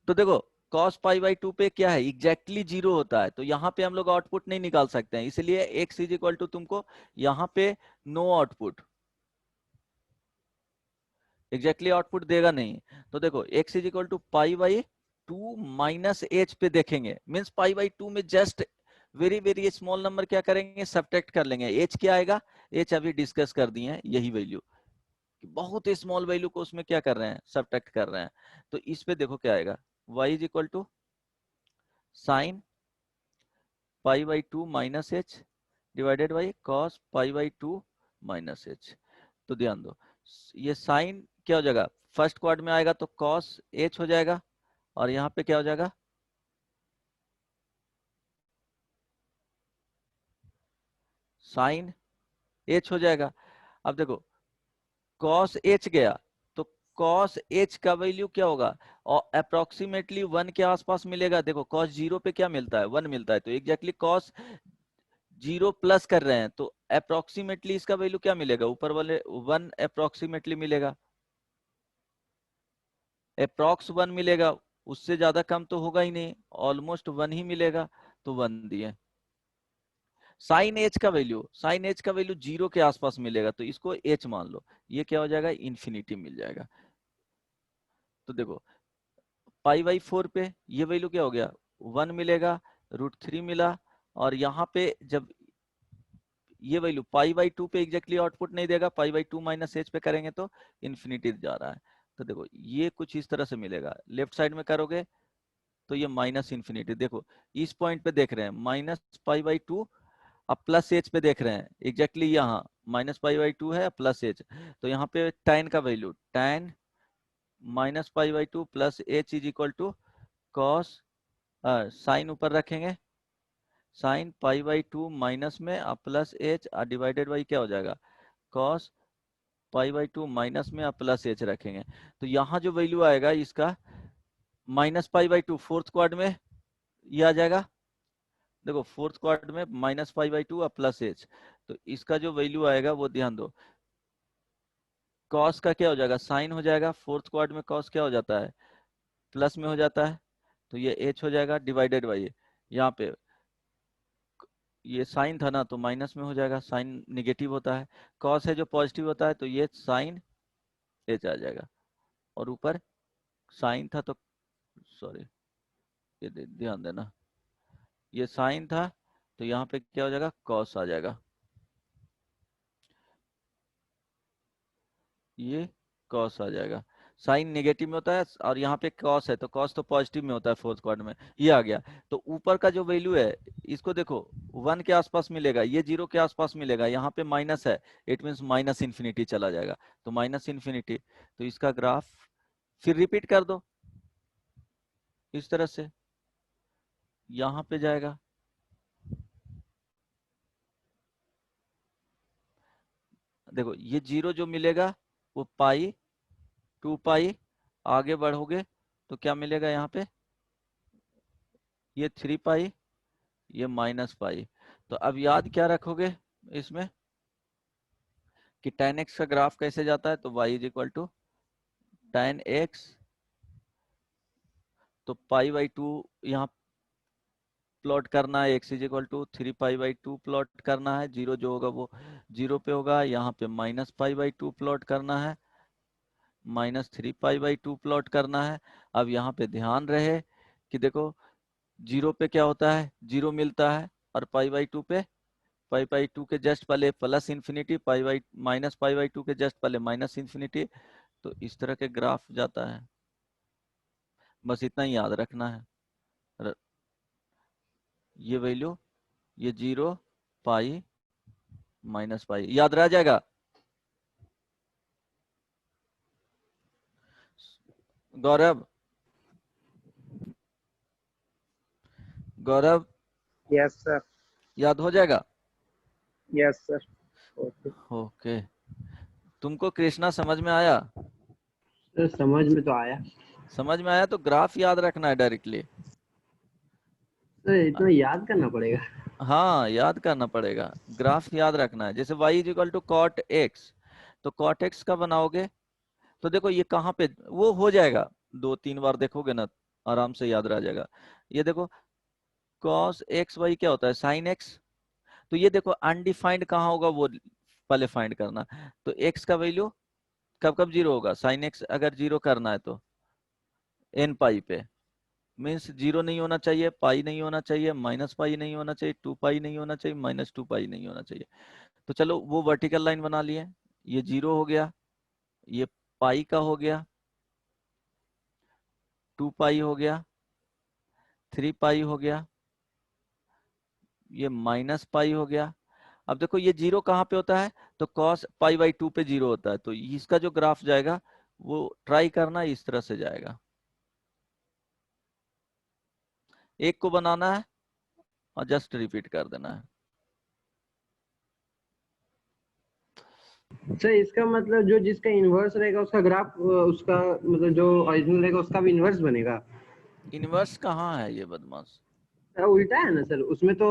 तो देखो cos पाई बाई 2 पे क्या है, एग्जैक्टली जीरो होता है, तो यहाँ पे हम लोग आउटपुट नहीं निकाल सकते हैं, इसलिए x इज इक्वल टू तुमको यहाँ पे नो आउटपुट, एग्जैक्टली आउटपुट देगा नहीं। तो देखो x is equal to pi by 2 minus H पे देखेंगे, मीन्स पाई बाई 2 में just very very small number क्या करेंगे, सब्ट्रैक्ट कर लेंगे। एच क्या आएगा, एच अभी डिस्कस कर दिए हैं, यही वैल्यू, बहुत स्मॉल वैल्यू को उसमें क्या कर रहे हैं, सब्ट्रैक्ट कर रहे हैं। तो इस पे देखो क्या आएगा, y is equal to sine pi by 2 minus H divided by cos pi by 2 minus H. तो ध्यान दो ये साइन क्या हो जाएगा, फर्स्ट क्वाड में आएगा तो कॉस एच हो जाएगा, और यहाँ पे क्या हो जाएगा, साइन एच हो जाएगा। अब देखो कॉस एच गया तो कॉस एच का वैल्यू क्या होगा, और अप्रोक्सीमेटली 1 के आसपास मिलेगा। देखो कॉस 0 पे क्या मिलता है, 1 मिलता है, तो एग्जैक्टली कॉस 0 प्लस कर रहे हैं तो अप्रोक्सीमेटली इसका वैल्यू क्या मिलेगा, ऊपर वाले 1 अप्रोक्सीमेटली मिलेगा, अप्रोक्स 1 मिलेगा, उससे ज्यादा कम तो होगा ही नहीं, ऑलमोस्ट 1 ही मिलेगा, तो 1 दिए। साइन एच का वैल्यू, साइन एच का वैल्यू 0 के आसपास मिलेगा, तो इसको एच मान लो, ये क्या हो जाएगा, इन्फिनिटी मिल जाएगा। तो देखो पाई बाई 4 पे ये वैल्यू क्या हो गया, 1 मिलेगा, √3 मिला, और यहाँ पे जब ये वैल्यू पाई बाई 2 पे एग्जैक्टली आउटपुट नहीं देगा, पाई बाई 2 माइनस एच पे करेंगे तो इन्फिनिटी जा रहा है। तो देखो ये कुछ इस तरह से मिलेगा, लेफ्ट साइड में करोगे तो ये माइनस इन्फिनिटी, देखो इस पॉइंट पे देख रहे हैं माइनस पाई बाई 2, अब प्लस एच पे देख रहे हैं, एग्जैक्टली यहाँ माइनस पाई बाई 2 है प्लस एच, तो यहाँ पे tan का value tan minus pi by 2 plus H is equal to cos, sine ऊपर रखेंगे, साइन पाई बाई 2 माइनस में अब प्लस एच डिवाइडेड बाई क्या हो जाएगा, कॉस पाई बाई 2 माइनस में अब प्लस एच रखेंगे। तो यहाँ जो वैल्यू आएगा इसका minus pi by 2 fourth quad में ये आ जाएगा, देखो फोर्थ क्वाड में minus pi by 2 plus H, तो इसका जो वैल्यू आएगा वो ध्यान दो, कॉस का क्या हो जाएगा, साइन हो जाएगा, फोर्थ क्वाड में कॉस क्या हो जाता है, प्लस में हो जाता है, तो ये एच हो जाएगा डिवाइडेड बाई यहाँ पे ये साइन था ना तो माइनस में हो जाएगा, साइन निगेटिव होता है, कॉस है जो पॉजिटिव होता है, तो ये साइन एच आ जाएगा, और ऊपर साइन था तो सॉरी ये ध्यान देना, ये साइन था तो यहाँ पे क्या हो जाएगा, कॉस आ जाएगा, ये कॉस आ जाएगा, साइन नेगेटिव में होता है और यहाँ पे कॉस है, तो कॉस तो पॉजिटिव में होता है फोर्थ क्वाड्रेंट में, ये आ गया। तो ऊपर का जो वैल्यू है इसको देखो 1 के आसपास मिलेगा, ये 0 के आसपास मिलेगा, यहाँ पे माइनस है, इट मीन्स माइनस इन्फिनिटी चला जाएगा, तो माइनस इन्फिनिटी, तो इसका ग्राफ फिर रिपीट कर दो इस तरह से, यहाँ पे जाएगा, देखो ये 0 जो मिलेगा वो पाई 2 पाई, आगे बढ़ोगे तो क्या मिलेगा यहाँ पे, ये 3 पाई, ये माइनस पाई। तो अब याद क्या रखोगे इसमें कि tan x का ग्राफ कैसे जाता है, तो y is equal to tan x, तो पाई बाई 2 यहाँ प्लॉट करना है, x is equal to 3 pi by 2 plot करना है, 0 जो होगा वो 0 पे होगा, यहाँ पे माइनस पाई बाई 2 प्लॉट करना है, माइनस 3 पाई बाई 2 प्लॉट करना है। अब यहाँ पे ध्यान रहे कि देखो 0 पे क्या होता है, 0 मिलता है, और पाई बाई 2 पे पाई बाई 2 के जस्ट पहले plus infinity, pi by minus pi by 2 के जस्ट पहले माइनस इन्फिनिटी, तो इस तरह के ग्राफ जाता है, बस इतना ही याद रखना है। ये वैल्यू ये 0 पाई माइनस पाई याद रह जाएगा। गौरव, गौरव यस सर। याद हो जाएगा? Yes sir. ओके ओके, तुमको कृष्णा समझ में आया? सर समझ में तो आया। समझ में आया तो ग्राफ याद रखना है डायरेक्टली। सर इतना याद करना पड़ेगा? हाँ, याद करना पड़ेगा, ग्राफ याद रखना है। जैसे y is equal to cot x, तो कॉट एक्स का बनाओगे तो देखो ये कहाँ पे वो हो जाएगा, 2-3 बार देखोगे ना आराम से याद रह जाएगा। ये देखो कॉस एक्स वाई क्या होता है, साइन एक्स। तो ये देखो अनडिफाइंड कहाँ होगा वो पहले फाइंड करना। तो एक्स का वैल्यू कब कब जीरो होगा, साइन एक्स अगर जीरो करना है तो एन पाई पे, मीन्स जीरो नहीं होना चाहिए, पाई नहीं होना चाहिए, माइनस पाई नहीं होना चाहिए, 2 पाई नहीं होना चाहिए, माइनस 2 पाई नहीं होना चाहिए। तो चलो वो वर्टिकल लाइन बना लिए, ये जीरो हो गया, ये पाई का हो गया, 2 पाई हो गया, 3 पाई हो गया, ये माइनस पाई हो गया। अब देखो ये जीरो कहाँ पे होता है, तो cos पाई बाई 2 पे जीरो होता है। तो इसका जो ग्राफ जाएगा वो ट्राई करना इस तरह से जाएगा, एक को बनाना है और जस्ट रिपीट कर देना है। सर इसका मतलब जो जिसका इन्वर्स रहेगा उसका ग्राफ उसका मतलब जो ओरिजिनल रहेगा उसका भी इन्वर्स बनेगा? इनवर्स कहाँ है ये बदमाश? उल्टा है ना सर, उसमें तो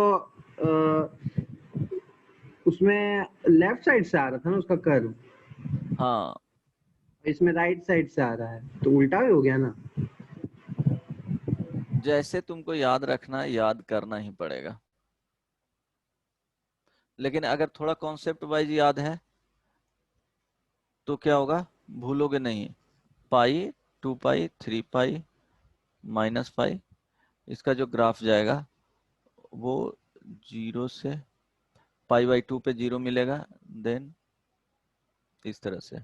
उसमें लेफ्ट साइड से आ रहा था ना उसका कर्व, हाँ, इसमें राइट साइड से आ रहा है, तो उल्टा ही हो गया ना। जैसे तुमको याद रखना है याद करना ही पड़ेगा, लेकिन अगर थोड़ा कॉन्सेप्ट वाइज याद है तो क्या होगा, भूलोगे नहीं। पाई, 2 पाई, 3 पाई, माइनस पाई, इसका जो ग्राफ जाएगा वो जीरो से पाई बाई 2 पे जीरो मिलेगा, देन इस तरह से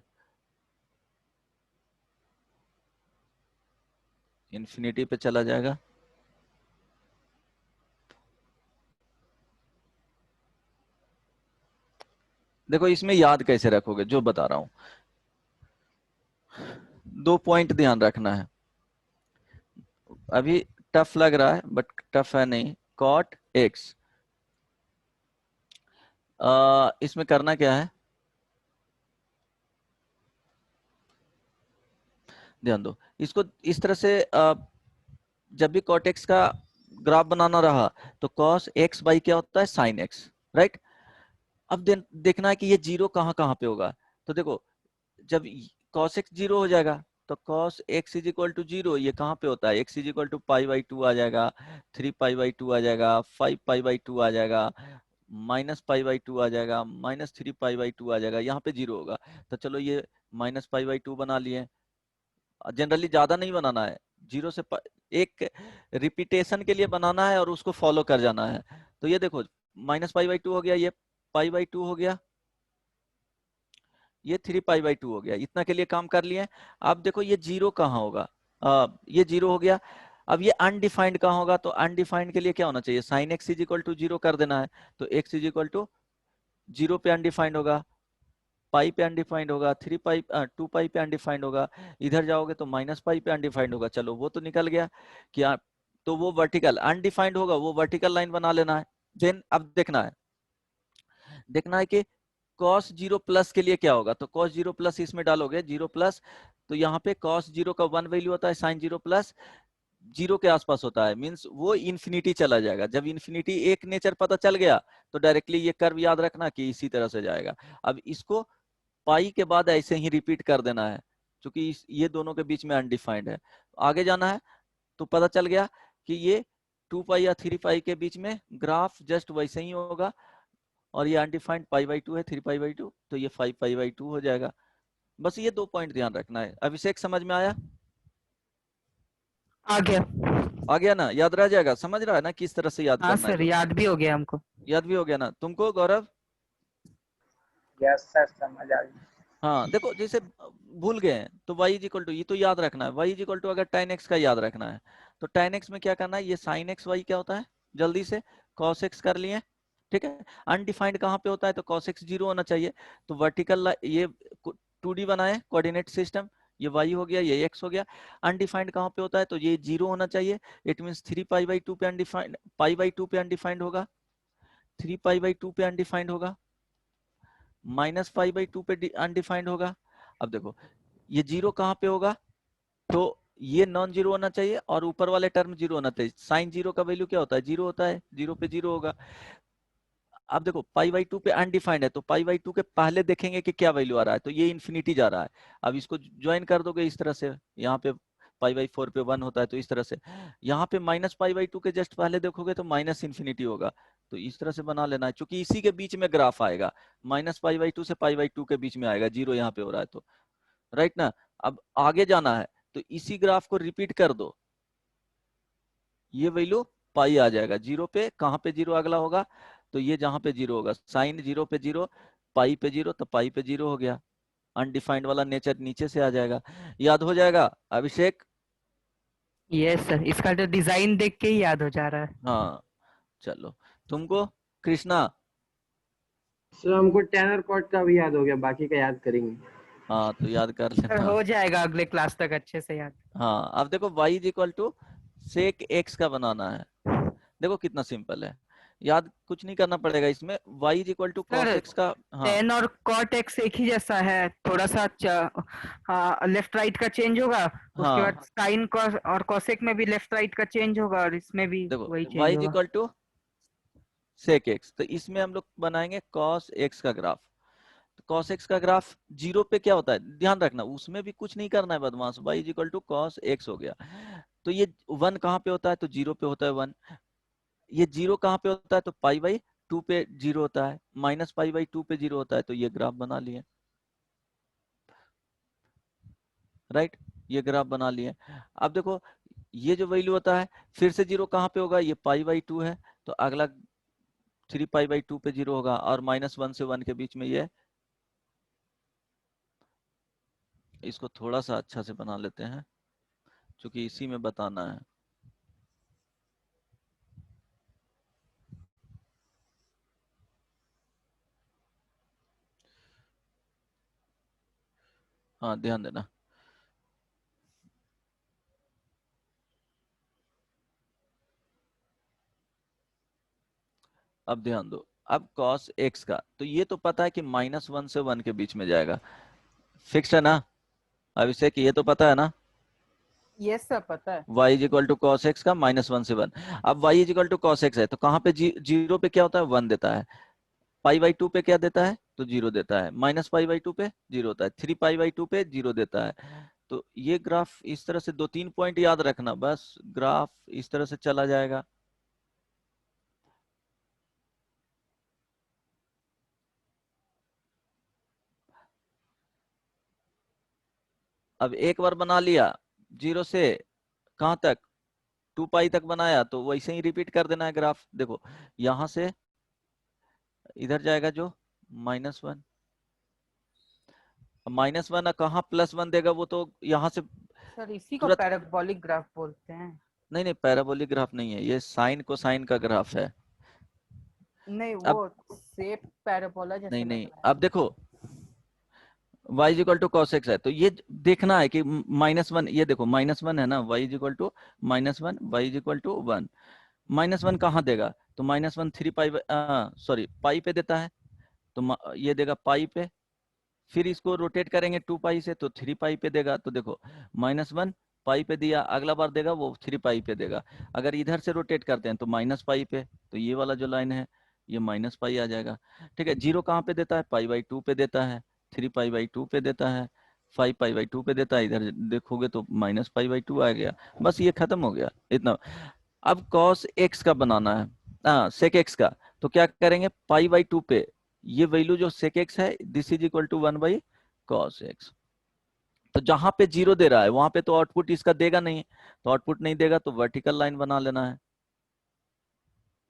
इन्फिनिटी पे चला जाएगा। देखो इसमें याद कैसे रखोगे जो बता रहा हूं, 2 पॉइंट ध्यान रखना है। अभी टफ लग रहा है बट टफ है नहीं। कॉट एक्स, इसमें करना क्या है, ध्यान दो इसको इस तरह से। जब भी कॉट एक्स का ग्राफ बनाना रहा तो कॉस एक्स बाई क्या होता है, साइन एक्स, राइट। अब देखना है कि ये जीरो कहाँ कहाँ पे होगा। तो देखो जब cos x जीरो हो जाएगा तो cos x is equal to zero, ये कहाँ पे होता है, x is equal to pi by 2 आ जाएगा, 3 पाई बाई 2 आ जाएगा, 5 पाई बाई 2 आ जाएगा, माइनस पाई बाई 2 आ जाएगा, माइनस 3 पाई बाई 2 आ जाएगा, यहाँ पे जीरो होगा। तो चलो ये माइनस पाई बाई 2 बना लिए। जनरली ज्यादा नहीं बनाना है, जीरो से एक रिपीटेशन के लिए बनाना है और उसको फॉलो कर जाना है। तो ये देखो माइनस पाई बाई 2 हो गया, ये पाई बाई 2 हो गया, ये 3 पाई बाई 2 हो गया, इतना के लिए काम कर लिए। अब देखो ये जीरो कहाँ होगा, ये जीरो हो गया। अब ये अनडिफाइंड कहाँ होगा, तो अनडिफाइंड के लिए क्या होना चाहिए, sine x is equal to zero कर देना है। तो x is equal to zero पे अनडिफाइंड होगा, पाई पे अनडिफाइंड होगा, 3 पाई 2 पाई पे अनडिफाइंड होगा, इधर जाओगे तो माइनस पाई पे अनडिफाइंड होगा। चलो वो तो निकल गया क्या, तो वो वर्टिकल अनडिफाइंड होगा, वो वर्टिकल लाइन बना लेना है। देन अब देखना है कि cos जीरो प्लस के लिए क्या होगा, तो cos जीरो प्लस इसमें डालोगे, जीरो प्लस, तो यहाँ पे cos जीरो का 1 वैल्यू होता है, sin जीरो प्लस जीरो के आसपास होता है, मींस वो इन्फिनिटी चला जाएगा। जब इन्फिनिटी एक नेचर पता चल गया तो डायरेक्टली ये कर्व याद रखना कि इसी तरह से जाएगा। अब इसको पाई के बाद ऐसे ही रिपीट कर देना है, क्योंकि ये दोनों के बीच में अनडिफाइंड है। आगे जाना है तो पता चल गया कि ये 2 पाई या 3 पाई के बीच में ग्राफ जस्ट वैसे ही होगा, और ये अनडिफाइंड पाई बाई 2 है, 3 पाई बाई 2, तो ये 5 पाई बाई 2 हो जाएगा। बस ये 2 पॉइंट ध्यान रखना है। अभिषेक समझ में आया? आ गया। आ गया ना, याद रह जाएगा, समझ रहा है ना किस तरह से याद हाँ करना है सर, तो? याद भी हो गया हमको। याद भी हो गया ना तुमको गौरव? यस सर, समझ आ गई। हाँ देखो जैसे भूल गए हैं तो y इज इक्वल टू, ये तो याद रखना है, y इज इक्वल टू अगर tan x का याद रखना है तो tan x में क्या करना है, ये sin x y क्या होता है, जल्दी से cos x कर लिए, ठीक है। अनडिफाइंड कहाँ पे होता है, तो cos x जीरो होना चाहिए। तो वर्टिकल ये 2D बनाए कोऑर्डिनेट सिस्टम, ये y हो गया, ये x हो गया। अनडिफाइंड कहाँ पे होता है, तो ये 0 होना चाहिए। इट मीन्स 3π/2 पे अनडिफाइंड, π/2 पे अनडिफाइंड होगा, 3π/2 पे अनडिफाइंड होगा, -π/2 पे अनडिफाइंड होगा। अब देखो ये 0 कहाँ पे होगा, तो ये नॉन जीरो होना चाहिए और ऊपर वाले टर्म 0 होना चाहिए। साइन 0 का वैल्यू क्या होता है, 0 होता है, 0 पे 0 होगा। अब देखो π/2 पे अनडिफाइंड है, तो π/2 के पहले देखेंगे कि क्या वैल्यू आ रहा है, तो ये इन्फिनिटी जा रहा है। अब इसको ज्वाइन कर दोगे इस तरह से, यहाँ पे π/4 पे 1 होता है, तो इस तरह से। यहाँ पे -π/2 के जस्ट पहले देखोगे तो माइनस इन्फिनिटी होगा, तो इस तरह से बना लेना है, क्योंकि इसी के बीच में ग्राफ आएगा, -π/2 से π/2 के बीच में आएगा, 0 यहाँ पे हो रहा है तो, राइट ना। अब आगे जाना है तो इसी ग्राफ को रिपीट कर दो, ये वैल्यू पाई आ जाएगा। 0 पे, कहाँ पे 0 अगला होगा, तो ये जहां पे 0 होगा, साइन 0 पे 0, पाई पे 0, तो पाई पे 0 हो गया। अनडिफाइंड वाला नेचर नीचे से आ जाएगा, याद हो जाएगा अभिषेक। यस सर, इसका जो डिजाइन देख के ही याद हो जा रहा है। हाँ चलो, तुमको कृष्णा। सर हमको टैन और कॉट का भी याद हो गया, बाकी का याद करेंगे। हाँ तो याद कर सर लेना। हो जाएगा अगले क्लास तक अच्छे से याद। हाँ अब देखो y is equal to sec x का बनाना है। देखो कितना सिंपल है, याद कुछ नहीं करना पड़ेगा इसमें। y is equal to cos sir x का, हाँ टेन और कॉट एक्स एक ही जैसा है, थोड़ा सा लेफ्ट राइट का चेंज होगा, उसके बाद हाँ साइन कॉस और कॉसेक में भी लेफ्ट राइट का चेंज होगा, और इसमें भी देखो वही y चेंज इज होगा। इक्वल टू सेक x, तो इसमें हम लोग बनाएंगे cos x का ग्राफ। तो cos x का ग्राफ 0 पे क्या होता है, ध्यान रखना उसमें भी कुछ नहीं करना है बदमाश। y is equal to cos x हो गया, तो ये 1 कहाँ पे होता है, तो 0 पे होता है 1। ये 0 कहाँ पे होता है, तो π/2 पे 0 होता है, -π/2 पे 0 होता है, तो ये ग्राफ बना लिए, राइट, ये ग्राफ बना लिए। अब देखो ये जो वैल्यू होता है, फिर से 0 कहाँ पे होगा, ये π/2 है, तो अगला 3π/2 पे 0 होगा, और -1 से 1 के बीच में ये। इसको थोड़ा सा अच्छा से बना लेते हैं, क्योंकि इसी में बताना है। हाँ ध्यान देना, अब ध्यान दो। अब cos x का, तो ये तो पता है कि -1 से 1 के बीच में जाएगा, फिक्स है ना अभिषेक, ये तो पता है ना। यस सर पता है। y is equal to cos x का -1 से 1। अब y is equal to cos x है, तो कहाँ पे 0 पे क्या होता है, 1 देता है। π/2 पे क्या देता है, तो 0 देता है। -π/2 पे 0 होता है। 3π/2 पे 0 देता है। तो ये ग्राफ इस तरह से, 2-3 पॉइंट याद रखना बस, ग्राफ इस तरह से चला जाएगा। अब एक बार बना लिया 0 से कहाँ तक, 2π तक बनाया, तो वैसे ही रिपीट कर देना है ग्राफ। देखो यहां से इधर जाएगा जो -1, -1 कहाँ +1 देगा, वो तो यहाँ से सर इसी को तुरंत। पैराबोलिक ग्राफ बोलते हैं। नहीं नहीं, पैराबोलिक ग्राफ नहीं है, ये साइन कोसाइन का ग्राफ है। नहीं अब वो शेप पैराबोला जैसे नहीं लग नहीं, रहा है। अब देखो y is equal to cos x है, तो ये देखना है कि -1, ये देखो -1 है ना, y is equal to -1, y is equal to 1। -1 कहाँ देगा, तो -1 3π, सॉरी पाई पे देता है, तो ये देगा पाई पे। फिर इसको रोटेट करेंगे 2π से, तो 3π पे देगा। तो देखो -1 पाई पे दिया, अगला बार देगा वो 3π पे देगा। अगर इधर से रोटेट करते हैं तो -π पे, तो ये वाला जो लाइन है ये -π आ जाएगा। ठीक है, 0 कहाँ पे देता है, π/2 पे देता है, 3π/2 पे देता है, 5π/2 पे देता है। इधर देखोगे तो -π/2 आ गया, बस ये खत्म हो गया इतना। अब cos x का बनाना है, sec x का, तो क्या करेंगे, π/2 पे ये वैल्यू जो sec x है, this is equal to 1/cos x। तो जहां पे 0 दे रहा है वहां पे तो आउटपुट इसका देगा नहीं, तो आउटपुट नहीं देगा तो वर्टिकल लाइन बना लेना है।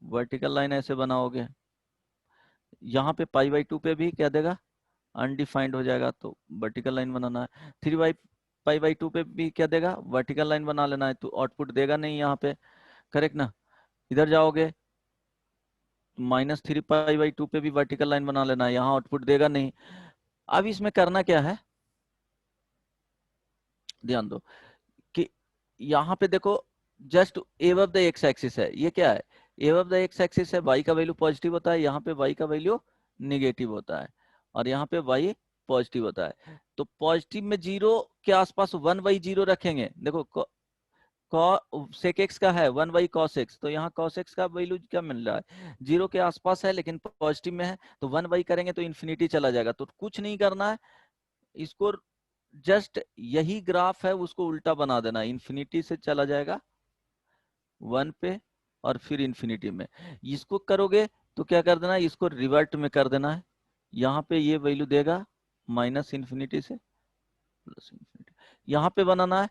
वर्टिकल लाइन ऐसे बनाओगे, यहाँ पे π/2 पे भी क्या देगा, अनडिफाइंड हो जाएगा, तो वर्टिकल लाइन बनाना है। 3π/2 पे भी क्या देगा, वर्टिकल लाइन बना लेना है, तो आउटपुट देगा नहीं यहाँ पे, करेक्ट ना। इधर जाओगे -3π/2 पे भी वर्टिकल लाइन बना लेना है, यहाँ आउटपुट देगा नहीं। अब इसमें करना क्या है, ध्यान दो कि यहाँ पे देखो just above the x axis है, ये क्या है, एबव द एक्स एक्सिस है, वाई का वैल्यू पॉजिटिव होता है, यहाँ पे वाई का वैल्यू निगेटिव होता है, और यहाँ पे वाई पॉजिटिव होता है। तो पॉजिटिव में जीरो के आसपास 1/0 रखेंगे। देखो सेक एक्स का है 1/cos x, तो यहाँ cos x का वैल्यू क्या मिल रहा है, जीरो के आसपास है लेकिन पॉजिटिव में है, तो 1/, करेंगे तो इन्फिनिटी चला जाएगा। तो कुछ नहीं करना है, इसको जस्ट यही ग्राफ है उसको उल्टा बना देना, इन्फिनिटी से चला जाएगा 1 पे और फिर इन्फिनिटी में। इसको करोगे तो क्या कर देना है, इसको रिवर्ट में कर देना है, यहाँ पे ये वैल्यू देगा -इन्फिनिटी से +इन्फिनिटी, यहाँ पे बनाना है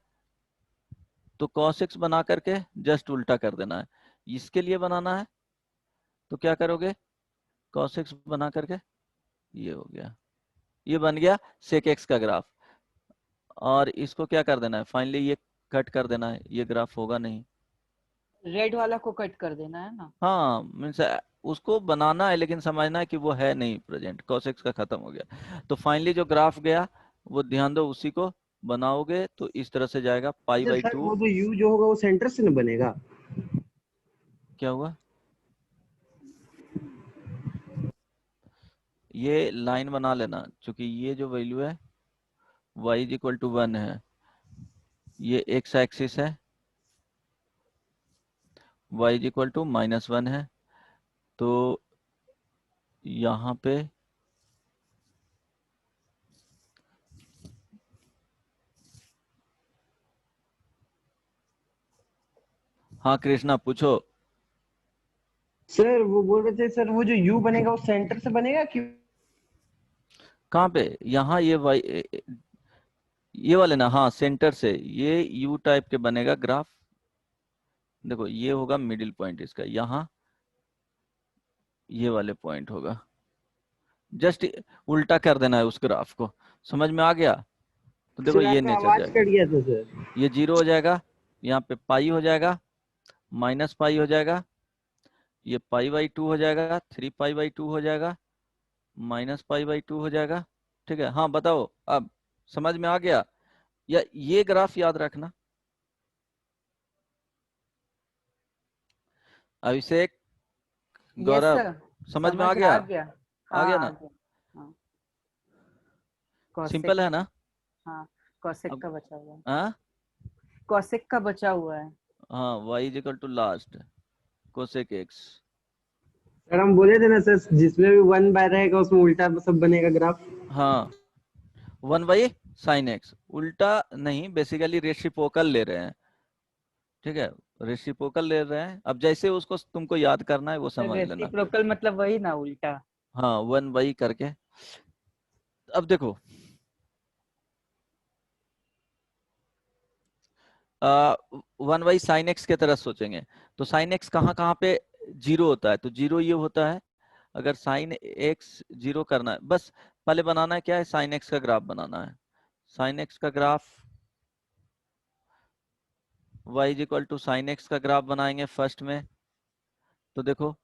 तो cos x बना करके जस्ट उल्टा कर देना है। इसके लिए बनाना है तो क्या करोगे, cos x बना करके ये हो गया, ये बन गया sec x का ग्राफ, और इसको क्या कर देना है, फाइनली ये कट कर देना है, ये ग्राफ होगा नहीं। रेड वाला को कट कर देना है ना। हाँ मीन्स उसको बनाना है लेकिन समझना है कि वो है नहीं प्रेजेंट, cos x का खत्म हो गया। तो फाइनली जो ग्राफ गया वो ध्यान दो, उसी को बनाओगे तो इस तरह से जाएगा सर π/2। वो जो यू जो होगा वो सेंटर से ना बनेगा? क्या हुआ, ये लाइन बना लेना, क्योंकि ये जो वैल्यू है y = 1 है, ये x एक्सिस है, y = -1 है, तो यहाँ पे हाँ कृष्णा पूछो। सर वो बोल रहे थे सर वो जो यू बनेगा वो सेंटर से बनेगा कि कहाँ पे, यहाँ ये ये वाले ना, हाँ सेंटर से, ये यू टाइप के बनेगा ग्राफ। देखो ये होगा मिडिल पॉइंट इसका, यहाँ ये वाले पॉइंट होगा, जस्ट उल्टा कर देना है उस ग्राफ को। समझ में आ गया? तो देखो सर ये आपका नेचर आवाज जाएगा, कट गया था सर। ये 0 हो जाएगा, यहाँ पे पाई हो जाएगा, -π हो जाएगा, ये π/2 हो जाएगा, 3π/2 हो जाएगा, -π/2 हो जाएगा। ठीक है, हाँ बताओ अब समझ में आ गया? या ये ग्राफ याद रखना। अभिषेक, यस गौरव, सर, समझ में आ समझ गया? आ गया। आ गया हाँ ना? आ गया। हाँ कॉसेक, सिंपल है ना? हाँ कॉसेक अब का बचा हुआ है, हाँ कॉसेक का बचा हुआ है। हाँ, y = last cosec x। Sir हम बोले थे ना सर जिसमें भी 1/, रहेगा उसमें उल्टा सब बनेगा ग्राफ। हाँ 1/sin x, उल्टा नहीं, बेसिकली रेसिप्रोकल ले रहे हैं। ठीक है, रेसिप्रोकल ले रहे हैं, अब जैसे उसको तुमको याद करना है वो समझ लेना। रेसिप्रोकल मतलब वही ना, उल्टा। हाँ 1/, करके। अब देखो 1/sin x के तरह सोचेंगे तो sin x कहाँ कहाँ पे 0 होता है, तो 0 ये होता है। अगर sin x 0 करना है, बस पहले बनाना है क्या है, sin x का ग्राफ बनाना है। sin x का ग्राफ, y = sin x का ग्राफ बनाएंगे फर्स्ट में। तो देखो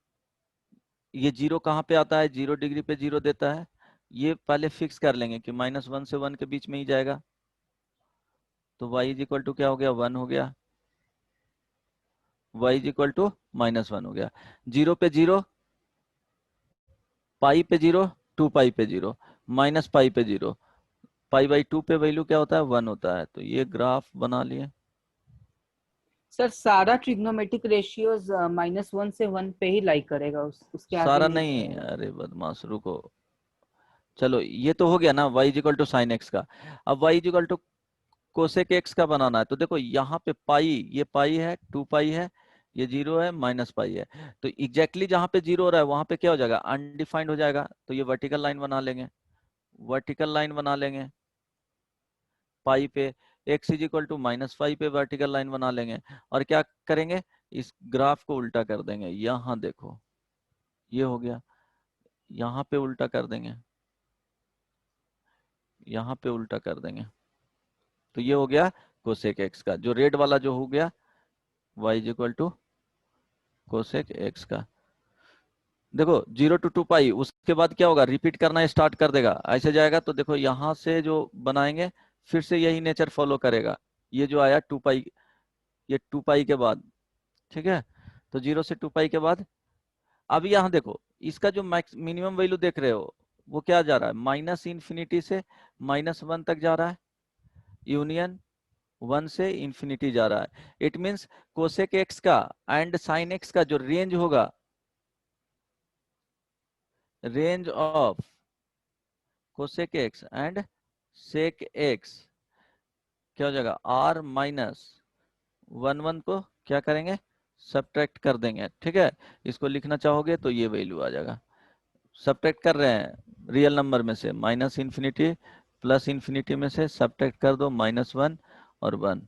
ये 0 कहाँ पे आता है, 0 डिग्री पे 0 देता है, ये पहले फिक्स कर लेंगे कि -1 से 1 के बीच में ही जाएगा। तो y = क्या हो गया, 1 हो गया, y = -1 हो गया। 0 पे 0, पाई पे 0, 2π पे 0, -π पे 0, π/2 पे वैल्यू क्या होता है, 1 होता है। तो ये ग्राफ बना लिए। सर सारा ट्रिग्नोमेट्रिक रेशियोज -1 से 1 पे ही लाई करेगा, उसके आगे सारा नहीं नहीं, करेगा। अरे बदमाश, रुको। चलो ये तो हो गया ना y = sin x का। अब y = cosec x का बनाना है। तो देखो यहाँ पे पाई, ये पाई है, 2π है, ये 0 है, -π है। तो एग्जैक्टली जहां पे 0 हो रहा है वहां पे क्या हो जाएगा, अनडिफाइंड हो जाएगा। तो ये वर्टिकल लाइन बना लेंगे, वर्टिकल लाइन बना लेंगे पाई पे, x = -π पे वर्टिकल लाइन बना लेंगे, और क्या करेंगे, इस ग्राफ को उल्टा कर देंगे। यहाँ देखो ये हो गया, यहाँ पे उल्टा कर देंगे, यहाँ पे उल्टा कर देंगे। तो ये हो गया कोसेक x का, जो रेड वाला जो हो गया y = कोसेक x का। देखो 0 to 2π, उसके बाद क्या होगा, रिपीट करना स्टार्ट कर देगा, ऐसे जाएगा। तो देखो यहाँ से जो बनाएंगे फिर से यही नेचर फॉलो करेगा। ये जो आया 2 पाई, ये 2 पाई के बाद, ठीक है, तो 0 से 2 पाई के बाद अब यहाँ देखो इसका जो मैक्स मिनिमम वैल्यू देख रहे हो वो क्या जा रहा है, माइनस इन्फिनिटी से -1 तक जा रहा है, यूनियन 1 से इंफिनिटी जा रहा है। इट मीन्स कोसेक एक्स का एंड साइन एक्स का जो रेंज होगा, range of cosec x and sec x क्या हो जाएगा, r -1 को क्या करेंगे, सब्ट्रैक्ट कर देंगे, ठीक है। इसको लिखना चाहोगे तो ये वैल्यू आ जाएगा, सब्ट्रैक्ट कर रहे हैं रियल नंबर में से, माइनस इन्फिनिटी प्लस इन्फिनिटी में से सब्ट्रैक्ट कर दो, -1 और 1,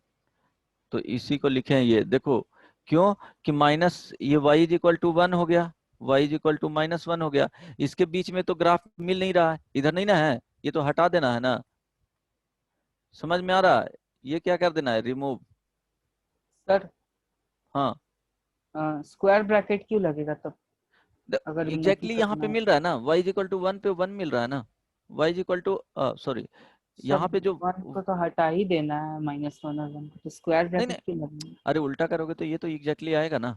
तो इसी को लिखे हैं ये देखो, क्यों कि माइनस ये y इज इक्वल टू 1 हो गया, y इज इक्वल टू -1 हो गया, इसके बीच में तो ग्राफ मिल नहीं रहा है, इधर नहीं ना है, ये तो हटा देना है ना, समझ में आ रहा है, ये क्या कर देना है, रिमूव। सर हाँ स्क्वायर ब्रैकेट क्यों लगेगा तब, अगर एग्जैक्टली नहीं यहाँ पे करना है? मिल रहा है ना, y इज इक्वल टू 1 पे 1 मिल रहा है ना, y is equal to sorry यहाँ सब पे जो 1 को तो हटा ही देना है, -1 और 1 को, तो स्क्वायर नहीं ब्रैकेट क्यों लगेगा? अरे उल्टा करोगे तो ये तो एग्जैक्टली आएगा ना,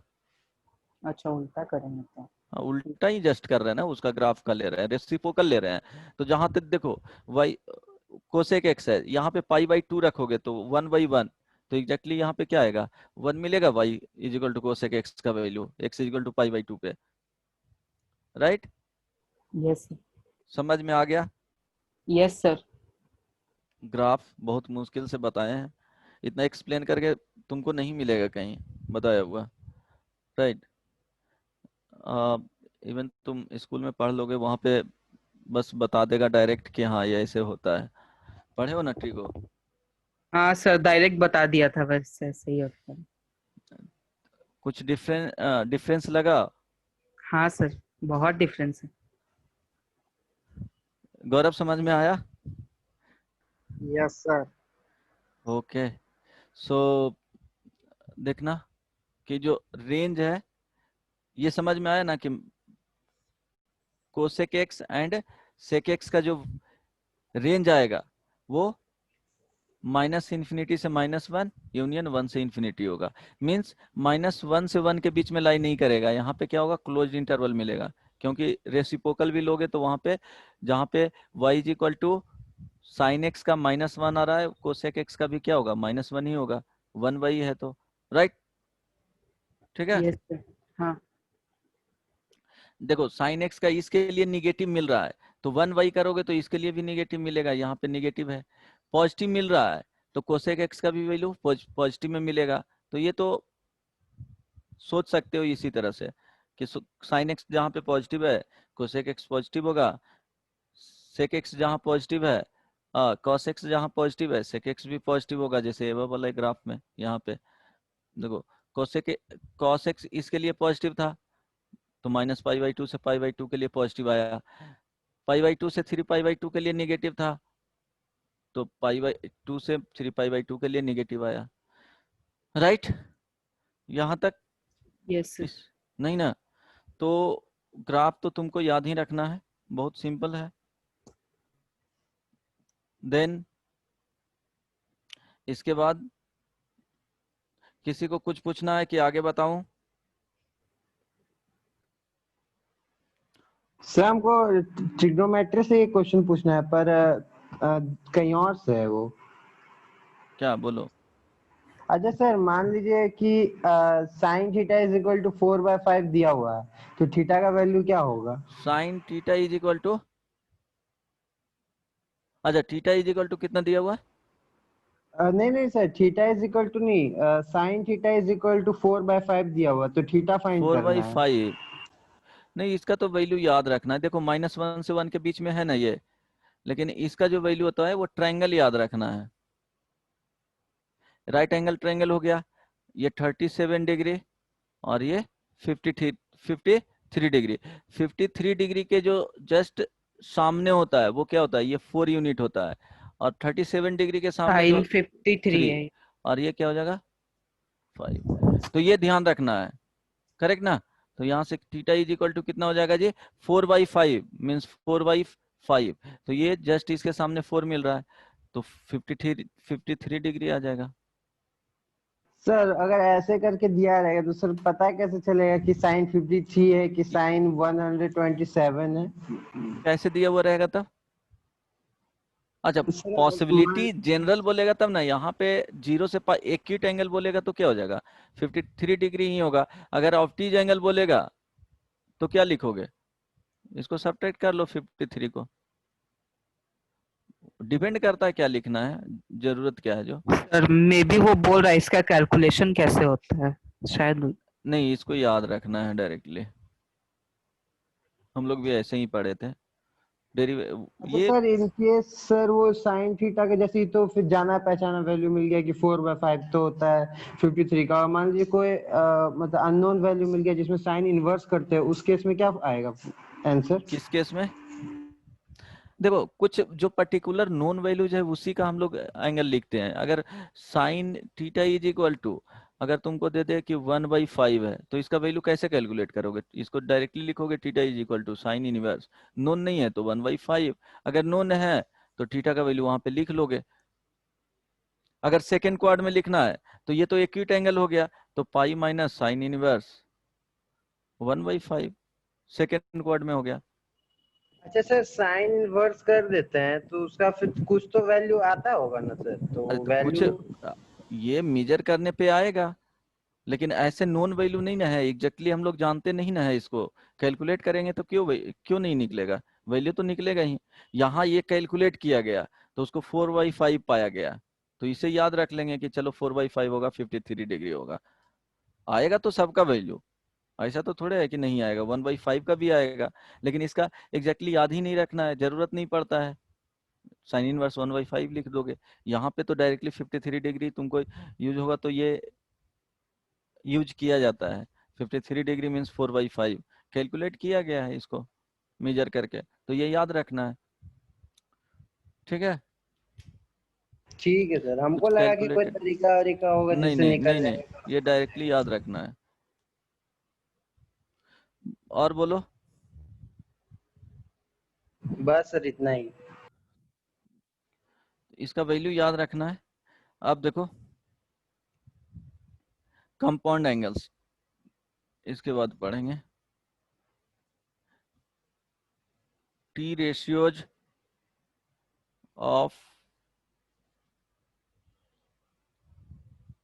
अच्छा उल्टा करेंगे तो हाँ, उल्टा ही जस्ट कर रहे हैं ना, उसका ग्राफ का ले रहे हैं, रेसिप्रोकल ले रहे हैं। तो जहां तक देखो y कोसेक एक्स है, यहाँ पे π/2 रखोगे तो 1/1, तो एग्जैक्टली यहाँ पे क्या आएगा, 1 मिलेगा, y is equal to cosec x का value, x is equal to π/2 पे, राइट। यस समझ में आ गया, यस सर। ग्राफ बहुत मुश्किल से बताए हैं, इतना एक्सप्लेन करके तुमको नहीं मिलेगा कहीं बताया हुआ, राइट। इवन तुम स्कूल में पढ़ लोगे वहां पे बस बता देगा डायरेक्ट कि हाँ ये ऐसे होता है, पढ़े हो ना ट्री को। हाँ सर डायरेक्ट बता दिया था, वैसे ऐसे ही होता है। कुछ डिफरेंस लगा, हाँ सर बहुत डिफरेंस है। गौरव समझ में आया, यस सर। ओके। सो देखना कि जो रेंज है ये समझ में आया ना कि cosec x and sec x का जो रेंज आएगा वो माइनस इन्फिनिटी से -1 यूनियन 1 से इन्फिनिटी होगा, मींस -1 से 1 के बीच में लाई नहीं करेगा, यहाँ पे क्या होगा, क्लोज्ड इंटरवल मिलेगा, क्योंकि रेसिप्रोकल भी लोगे तो वहां पे जहाँ पे y is equal to sine x का -1 आ रहा है, कोसेक एक्स का भी क्या होगा, -1 ही होगा, 1/, है तो राइट, ठीक है। Yes sir. हाँ देखो साइन एक्स का इसके लिए निगेटिव मिल रहा है तो 1/, करोगे तो इसके लिए भी निगेटिव मिलेगा, यहाँ पे निगेटिव है, पॉजिटिव मिल रहा है तो कोसेक एक्स का भी वैल्यू पॉजिटिव में मिलेगा। तो ये तो सोच सकते हो इसी तरह से कि साइन एक्स जहाँ पे पॉजिटिव है कोसेक एक्स पॉजिटिव होगा, सेक एक्स जहाँ पॉजिटिव है कॉस एक्स जहाँ पॉजिटिव है सेक एक्स भी पॉजिटिव होगा, जैसे एबव वाले ग्राफ में यहाँ पे देखो कोसेक कॉस एक्स इसके लिए पॉजिटिव था तो -π/2 से π/2 के लिए पॉजिटिव आया, π/2 से 3π/2 के लिए निगेटिव था तो π/2 से 3π/2 के लिए निगेटिव आया, राइट। यहाँ तक यस सर। इस नहीं ना, तो ग्राफ तो तुमको याद ही रखना है, बहुत सिंपल है। देन इसके बाद किसी को कुछ पूछना है कि आगे बताऊं, सर हमको ट्रिग्नोमेट्री से एक क्वेश्चन पूछना है पर कहीं और से है वो। क्या बोलो। अच्छा सर मान लीजिए कि sine theta is equal to 4/5 दिया हुआ है तो थीटा का वैल्यू क्या होगा? Sine theta is equal to, अच्छा थीटा इज इक्वल टू कितना दिया हुआ है, नहीं नहीं sir theta is equal to नहीं, sine theta is equal to 4/5 दिया हुआ तो थीटा फाइंड करना है। 4/5 नहीं, इसका तो वैल्यू याद रखना है, देखो -1 से 1 के बीच में है ना ये, लेकिन इसका जो वैल्यू होता है वो ट्रायंगल याद रखना है, राइट एंगल ट्रायंगल हो गया, ये 37 डिग्री और ये 53 डिग्री, 53 डिग्री के जो जस्ट सामने होता है वो क्या होता है, ये 4 यूनिट होता है, और 37 डिग्री के सामने जो साइन 53 है। और ये क्या हो जाएगा 5, तो ये ध्यान रखना है, करेक्ट ना। तो यहाँ से थीटा इज इक्वल टू कितना हो जाएगा जी, 4/5 मीन्स 4/5, तो ये जस्ट इसके सामने 4 मिल रहा है, तो 53 डिग्री आ जाएगा। सर अगर ऐसे करके दिया रहेगा तो सर पता कैसे चलेगा कि साइन 53 है कि साइन 127 है? कैसे दिया हुआ रहेगा तब? अच्छा, सर पॉसिबिलिटी जनरल बोलेगा तब ना, यहाँ पे 0 से एक्यूट एंगल बोलेगा तो क्या हो जाएगा? 53 डिग्री ही होगा। अगर ऑब्ट्यूज एंगल बोलेगा तो क्या लिखोगे? इसको सब्ट्रैक्ट कर लो 53 को। डिपेंड करता है क्या लिखना है, जरूरत क्या है जो। सर मे बी वो बोल रहा है इसका कैलकुलेशन कैसे होता है शायद। नहीं, इसको याद रखना है डायरेक्टली। हम लोग भी ऐसे ही पढ़े थे। डेरिवे अच्छा ये सर इन केस सर वो साइन थीटा के जैसे ही तो फिर जाना पहचाना वैल्यू मिल गया कि 4/5 तो होता है 53 का, और मान लीजिए कोई मतलब अननोन वैल्यू मिल गया जिसमें साइन इनवर्स करते हैं, उस केस में क्या आएगा आंसर? किस केस में? देखो, कुछ जो पर्टिकुलर नोन वैल्यूज है उसी का हम लोग एंगल लिखते हैं। अगर sine theta is equal to, अगर तुमको दे दे कि 1/5 है तो इसका वैल्यू कैसे कैलकुलेट करोगे? इसको डायरेक्टली लिखोगे theta is equal to sine inverse. Known नहीं है तो 1/5, अगर नोन है तो थीटा का वैल्यू वहां पे लिख लोगे। अगर सेकेंड क्वाड में लिखना है तो ये तो एक्यूट एंगल हो गया, तो pi minus sine inverse 1/5 second quad में हो गया। अच्छा सर साइन इनवर्स कर देते हैं तो उसका फिर कुछ तो वैल्यू आता होगा ना सर, तो अरे तो कुछ वैल्यू ये मेजर करने पे आएगा, लेकिन ऐसे नोन वैल्यू नहीं ना है, एग्जैक्टली हम लोग जानते नहीं ना है इसको। कैलकुलेट करेंगे तो क्यों नहीं निकलेगा? वैल्यू तो निकलेगा ही। यहाँ ये कैलकुलेट किया गया तो उसको 4/5 पाया गया, तो इसे याद रख लेंगे कि चलो 4/5 होगा, 53 डिग्री होगा। आएगा तो सबका वैल्यू, ऐसा तो थोड़े है कि नहीं आएगा, 1/5 का भी आएगा। लेकिन इसका एग्जैक्टली याद ही नहीं रखना है, जरूरत नहीं पड़ता है। साइन इनवर्स 1/5 लिख दोगे। यहाँ पे तो डायरेक्टली 53 डिग्री तुमको यूज होगा, तो ये यूज किया जाता है। 53 डिग्री मीन्स 4/5 कैलकुलेट किया गया है इसको मेजर करके, तो ये याद रखना है। ठीक है, ठीक है सर, हमको कुछ लगा कि कोई कैलकुलेटेड तरीका वरीका होगा नहीं जिससे नहीं नहीं निकल नहीं, जाएगा। ये डायरेक्टली याद रखना है। और बोलो। बस सर इतना ही। इसका वैल्यू याद रखना है। अब देखो कंपाउंड एंगल्स, इसके बाद पढ़ेंगे T ratios of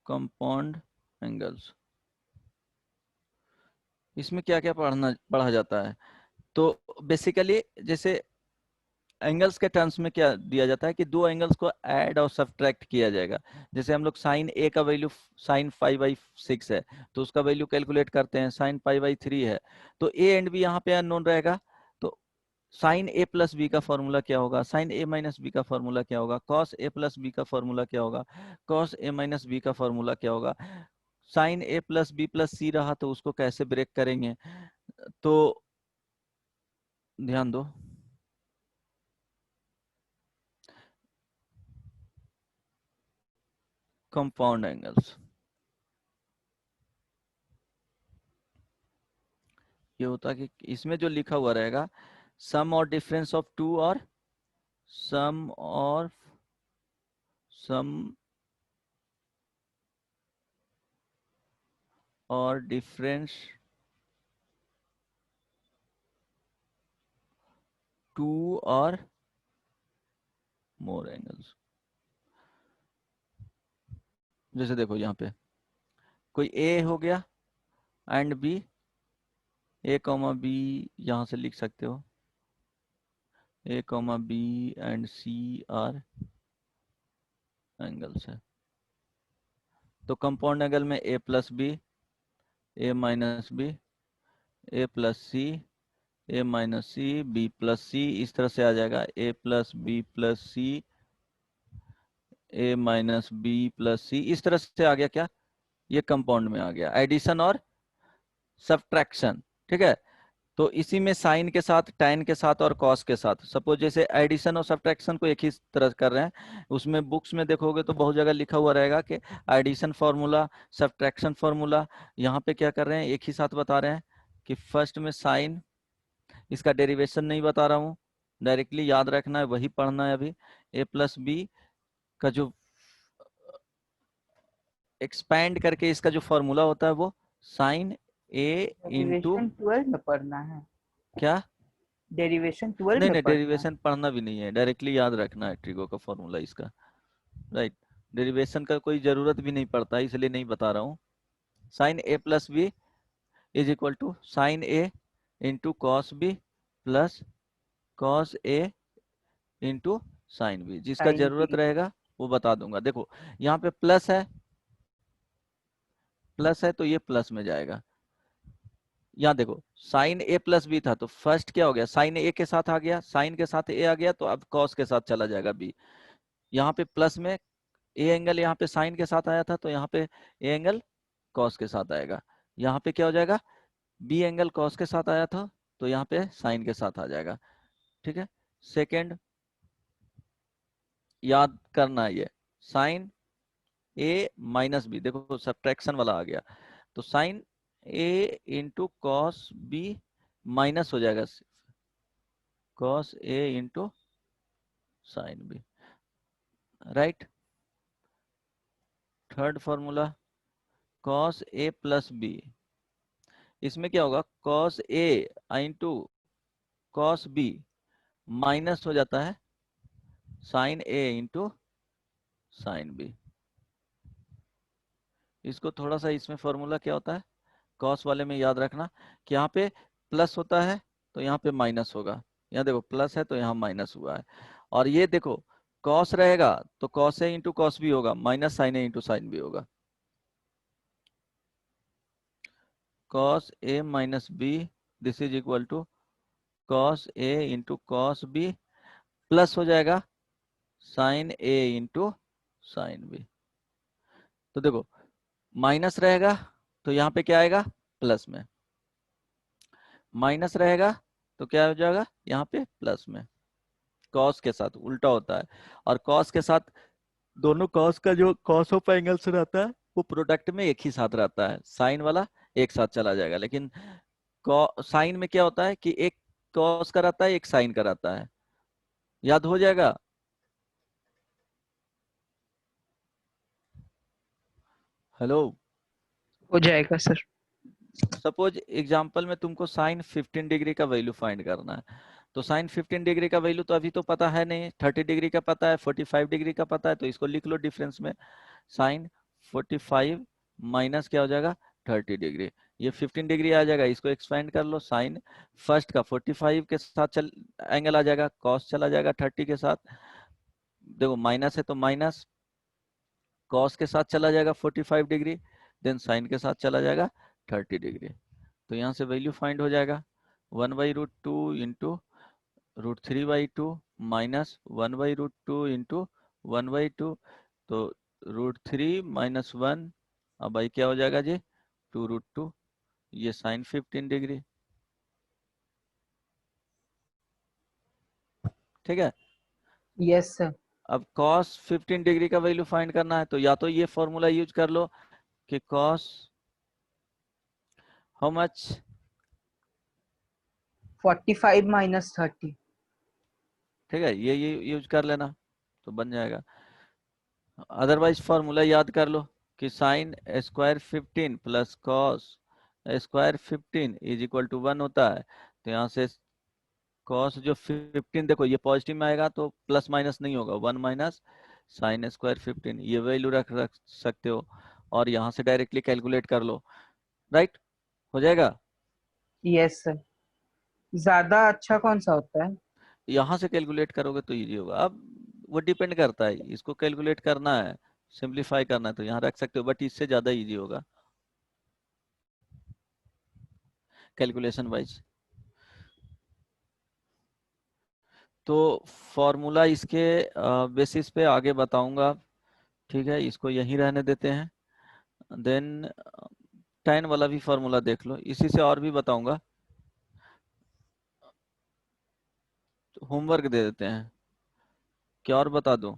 compound angles. इसमें क्या क्या पढ़ा जाता है? तो बेसिकली जैसे एंगल्स के टर्म्स में क्या दिया जाता है कि दो एंगल्स को ऐड और सब्ट्रैक्ट किया जाएगा। जैसे हम लोग साइन ए का वैल्यू साइन 5/6 है तो उसका वैल्यू कैलकुलेट करते हैं, साइन 5/3 है तो ए एंड बी यहाँ पे अननोन रहेगा। तो साइन ए प्लस बी का फॉर्मूला क्या होगा, साइन ए माइनस बी का फॉर्मूला क्या होगा, कॉस ए प्लस बी का फॉर्मूला क्या होगा, कॉस ए माइनस बी का फॉर्मूला क्या होगा। Sign A plus B plus सी रहा तो उसको कैसे ब्रेक करेंगे, तो ध्यान दो। कंपाउंड एंगल्स ये होता है कि इसमें जो लिखा हुआ रहेगा सम और डिफरेंस ऑफ टू, और सम और सम और डिफरेंस टू और मोर एंगल्स। जैसे देखो यहाँ पे कोई ए हो गया and B, A comma B यहाँ से लिख सकते हो, A comma B and C are angles है। तो कंपाउंड एंगल में A plus B, A minus B, A plus C, A minus C, B plus C, इस तरह से आ जाएगा A plus B plus C, A minus B plus C, इस तरह से आ गया क्या? ये कंपाउंड में आ गया एडिशन और सब्ट्रैक्शन। ठीक है, तो इसी में साइन के साथ, टैन के साथ और कॉस के साथ, सपोज जैसे एडिशन और सब्ट्रैक्शन को एक ही तरह कर रहे हैं, उसमें बुक्स में देखोगे तो बहुत जगह लिखा हुआ रहेगा कि एडिशन फार्मूला, सब्ट्रैक्शन फार्मूला। यहाँ पे क्या कर रहे हैं, एक ही साथ बता रहे हैं कि फर्स्ट में साइन, इसका डेरिवेशन नहीं बता रहा हूँ, डायरेक्टली याद रखना है, वही पढ़ना है अभी। ए प्लस बी का जो एक्सपैंड करके इसका जो फॉर्मूला होता है वो साइन ए इंटू डेरिवेशन 12 में पढ़ना है। क्या, डेरिवेशन 12 नहीं में नहीं पढ़ना है। डेरिवेशन पढ़ना भी नहीं है, डायरेक्टली याद रखना है ट्रिगो का फॉर्मूला इसका, राइट। डेरिवेशन का कोई जरूरत भी नहीं पड़ता, इसलिए नहीं बता रहा हूँ। Sine A plus B is equal to sine A into cos B plus cos A into sine B. जिसका साइन जरूरत बी। रहेगा वो बता दूंगा। देखो यहाँ पे प्लस है तो ये प्लस में जाएगा। यहाँ देखो साइन ए प्लस बी था तो फर्स्ट क्या हो गया, साइन ए के साथ आ गया, साइन के साथ ए आ गया तो अब कॉस के साथ चला जाएगा बी। यहाँ पे प्लस में ए एंगल यहाँ पे साइन के साथ आया था तो यहाँ पे ए एंगल कॉस के साथ आएगा। यहाँ पे क्या हो जाएगा, बी एंगल कॉस के साथ आया था तो यहाँ पे साइन के साथ आ जाएगा। ठीक है, सेकेंड याद करना है ये साइन ए माइनस बी, देखो सब्ट्रैक्शन वाला आ गया तो sine A into cos B minus हो जाएगा cos A into sine B, right. Third formula cos A plus B, इसमें क्या होगा cos A into cos B minus हो जाता है sine A into sine B. इसको थोड़ा सा इसमें फॉर्मूला क्या होता है कॉस वाले में याद रखना कि यहाँ पे प्लस होता है तो यहाँ पे माइनस होगा, यहाँ देखो प्लस है तो यहाँ माइनस हुआ है। और ये देखो कॉस रहेगा तो cos A into cos B होगा minus sine A into sine B होगा। Cos A minus B this is equal to cos A into cos B plus हो जाएगा sine A into sine B. तो देखो minus रहेगा तो यहाँ पे क्या आएगा प्लस में, माइनस रहेगा तो क्या हो जाएगा यहाँ पे प्लस में। कॉस के साथ उल्टा होता है, और कॉस के साथ दोनों कॉस का जो कॉस ऑफ एंगल्स रहता है वो प्रोडक्ट में एक ही साथ रहता है, साइन वाला एक साथ चला जाएगा। लेकिन साइन में क्या होता है कि एक कॉस का रहता है एक साइन का रहता है, याद हो जाएगा। हेलो, हो जाएगा सर। सपोज एग्जांपल में तुमको साइन 15 डिग्री का वैल्यू फाइंड करना है तो साइन 15 डिग्री का वैल्यू तो अभी तो पता है नहीं, 30 डिग्री का पता है, 45 डिग्री का पता है, तो इसको लिख लो डिफरेंस में साइन 45 माइनस क्या हो जाएगा 30 डिग्री, ये 15 डिग्री आ जाएगा। इसको एक्सपेंड कर लो, साइन फर्स्ट का 45 के साथ चल एंगल आ जाएगा, कॉस चला जाएगा 30 के साथ, देखो माइनस है तो माइनस कॉस के साथ चला जाएगा 45 डिग्री, देन साइन के साथ चला जाएगा 30 डिग्री। तो यहाँ से वैल्यू फाइंड हो जाएगा 1/√2 इंटू √3/2 माइनस 1/√2 इंटू 1/2, तो √3 माइनस 1 अब भाई क्या हो जाएगा जी 2√2, ये साइन 15 डिग्री। ठीक है, यस सर। अब cos 15 डिग्री का वैल्यू फाइंड करना है तो या तो ये फॉर्मूला यूज कर लो कि cos हाउ मच 45 माइनस 30। ठीक है, ये यूज कर लेना तो बन जाएगा। अदरवाइज फॉर्मूला याद कर लो कि साइन स्क्वायर 15 प्लस cos square 15 is equal to 1 होता है। तो यहाँ से कॉस जो 15 देखो ये पॉजिटिव में आएगा तो प्लस माइनस नहीं होगा, 1 माइनस साइन स्क्वायर 15 ये वैल्यू रख सकते हो और यहाँ से डायरेक्टली कैलकुलेट कर लो, राइट हो जाएगा। Yes sir. ज्यादा अच्छा कौन सा होता है? यहाँ से कैलकुलेट करोगे तो इजी होगा। अब वो डिपेंड करता है, इसको कैलकुलेट करना है सिंप्लीफाई करना है तो यहाँ रख सकते हो, बट इससे ज्यादा इजी होगा कैलकुलेशन वाइज। तो फॉर्मूला इसके बेसिस पे आगे बताऊंगा, ठीक है इसको यहीं रहने देते हैं। देन tan वाला भी फॉर्मूला देख लो, इसी से और भी बताऊंगा, तो होमवर्क दे देते हैं क्या और बता दूं।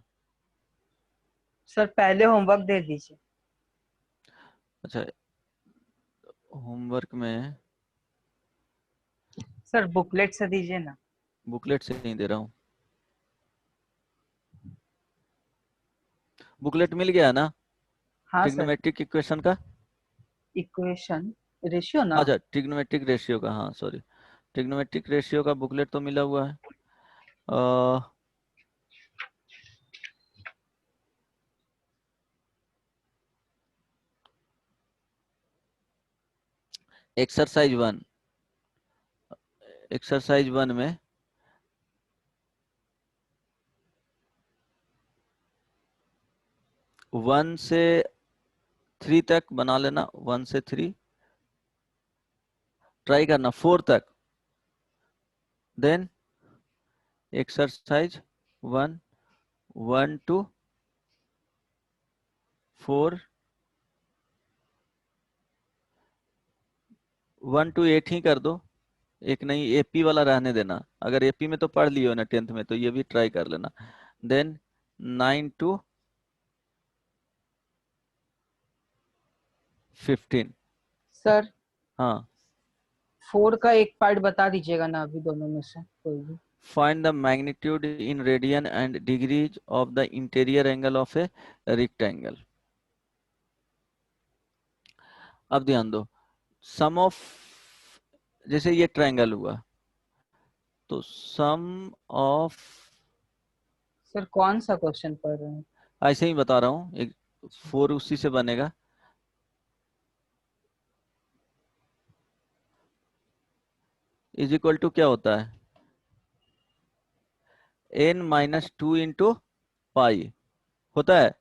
सर पहले होमवर्क दे दीजिए। अच्छा होमवर्क में सर बुकलेट से दीजिए ना। बुकलेट से नहीं दे रहा हूँ, बुकलेट मिल गया ना हाँ सर। ट्रिग्नोमेट्रिक इक्वेशन का? इक्वेशन रेशियो ना। अच्छा ट्रिग्नोमेट्रिक रेशियो का, हाँ सॉरी, ट्रिग्नोमेट्रिक रेशियो का बुकलेट तो मिला हुआ है। एक्सरसाइज 1, एक्सरसाइज 1 में वन से 3 तक बना लेना, 1 से 3 ट्राई करना, 4 तक, देन एक्सरसाइज 1, 1 to 4, 1 to 8 ही कर दो, एक नहीं एपी वाला रहने देना, अगर एपी में तो पढ़ लियो ना 10th में, तो ये भी ट्राई कर लेना। Then 9 to 15। सर हाँ, 4 का एक पार्ट बता दीजिएगा ना अभी, दोनों में से कोई भी। find the magnitude in radian and degrees of the interior angle of a rectangle। अब ध्यान दो, सम ऑफ, जैसे ये ट्रायंगल हुआ तो सम ऑफ, सर कौन सा क्वेश्चन पढ़ रहे हैं? ऐसे ही बता रहा हूँ, एक 4 उसी से बनेगा, इज इक्वल टू क्या होता है, n-2 इंटू पाई होता है।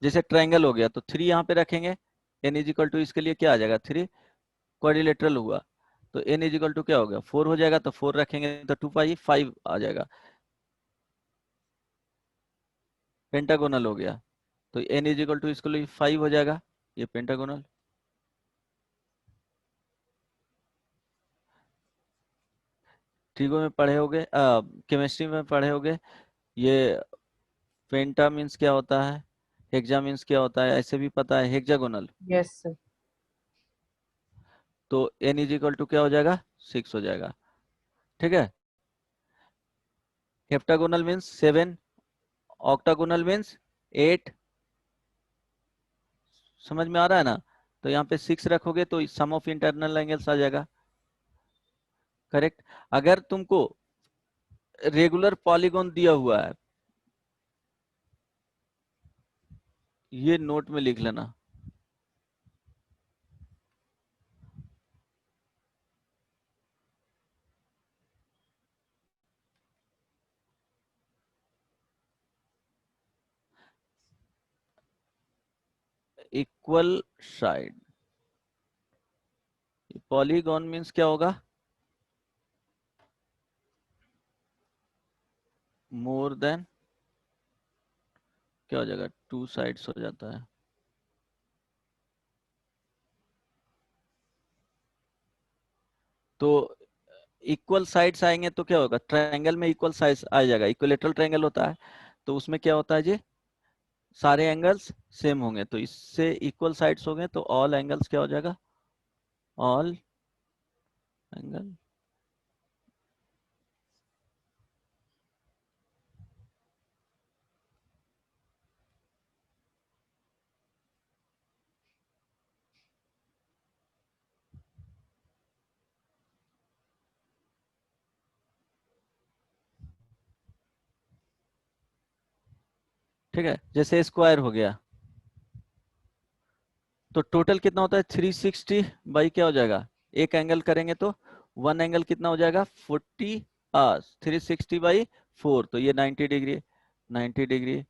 जैसे ट्रायंगल हो गया तो 3 यहाँ पे रखेंगे, n इज इक्वल टू, इसके लिए क्या आ जाएगा 3, क्वाड्रिलेटरल हुआ तो n इज इक्वल टू क्या हो गया 4 हो जाएगा, तो 4 रखेंगे तो 2 पाई 5 आ जाएगा। पेंटागोनल हो गया तो n इज इक्वल टू इसके लिए 5 हो जाएगा, ये पेंटागोनल। ट्रिगो में पढ़े होगे, केमिस्ट्री में पढ़े होगे, ये पेंटा मीन्स क्या होता है, हेक्सा मीन्स क्या होता है, ऐसे भी पता है, हेक्सागोनल। Yes sir. तो n इज इक्वल टू क्या हो जाएगा 6 हो जाएगा, ठीक है। हेप्टागोनल मीन्स 7, ऑक्टागोनल मीन्स 8, समझ में आ रहा है ना। तो यहाँ पे 6 रखोगे तो सम ऑफ इंटरनल एंगल्स आ जाएगा, करेक्ट। अगर तुमको रेगुलर पॉलीगॉन दिया हुआ है, ये नोट में लिख लेना, इक्वल साइड, पॉलीगॉन मीन्स क्या होगा, मोर देन, क्या हो जाएगा 2 साइड्स हो जाता है। तो इक्वल साइड्स आएंगे तो क्या होगा, ट्रायंगल में इक्वल साइड्स आ जाएगा, इक्विलेटरल ट्रायंगल होता है तो उसमें क्या होता है जी, सारे एंगल्स सेम होंगे, तो इससे इक्वल साइड्स हो गए तो ऑल एंगल्स क्या हो जाएगा, ऑल एंगल, ठीक है। जैसे स्क्वायर हो गया तो टोटल कितना होता है 360 बाई क्या हो जाएगा, एक एंगल करेंगे तो वन एंगल कितना हो जाएगा 40, 360/4, तो ये 90 डिग्री, 90 डिग्री,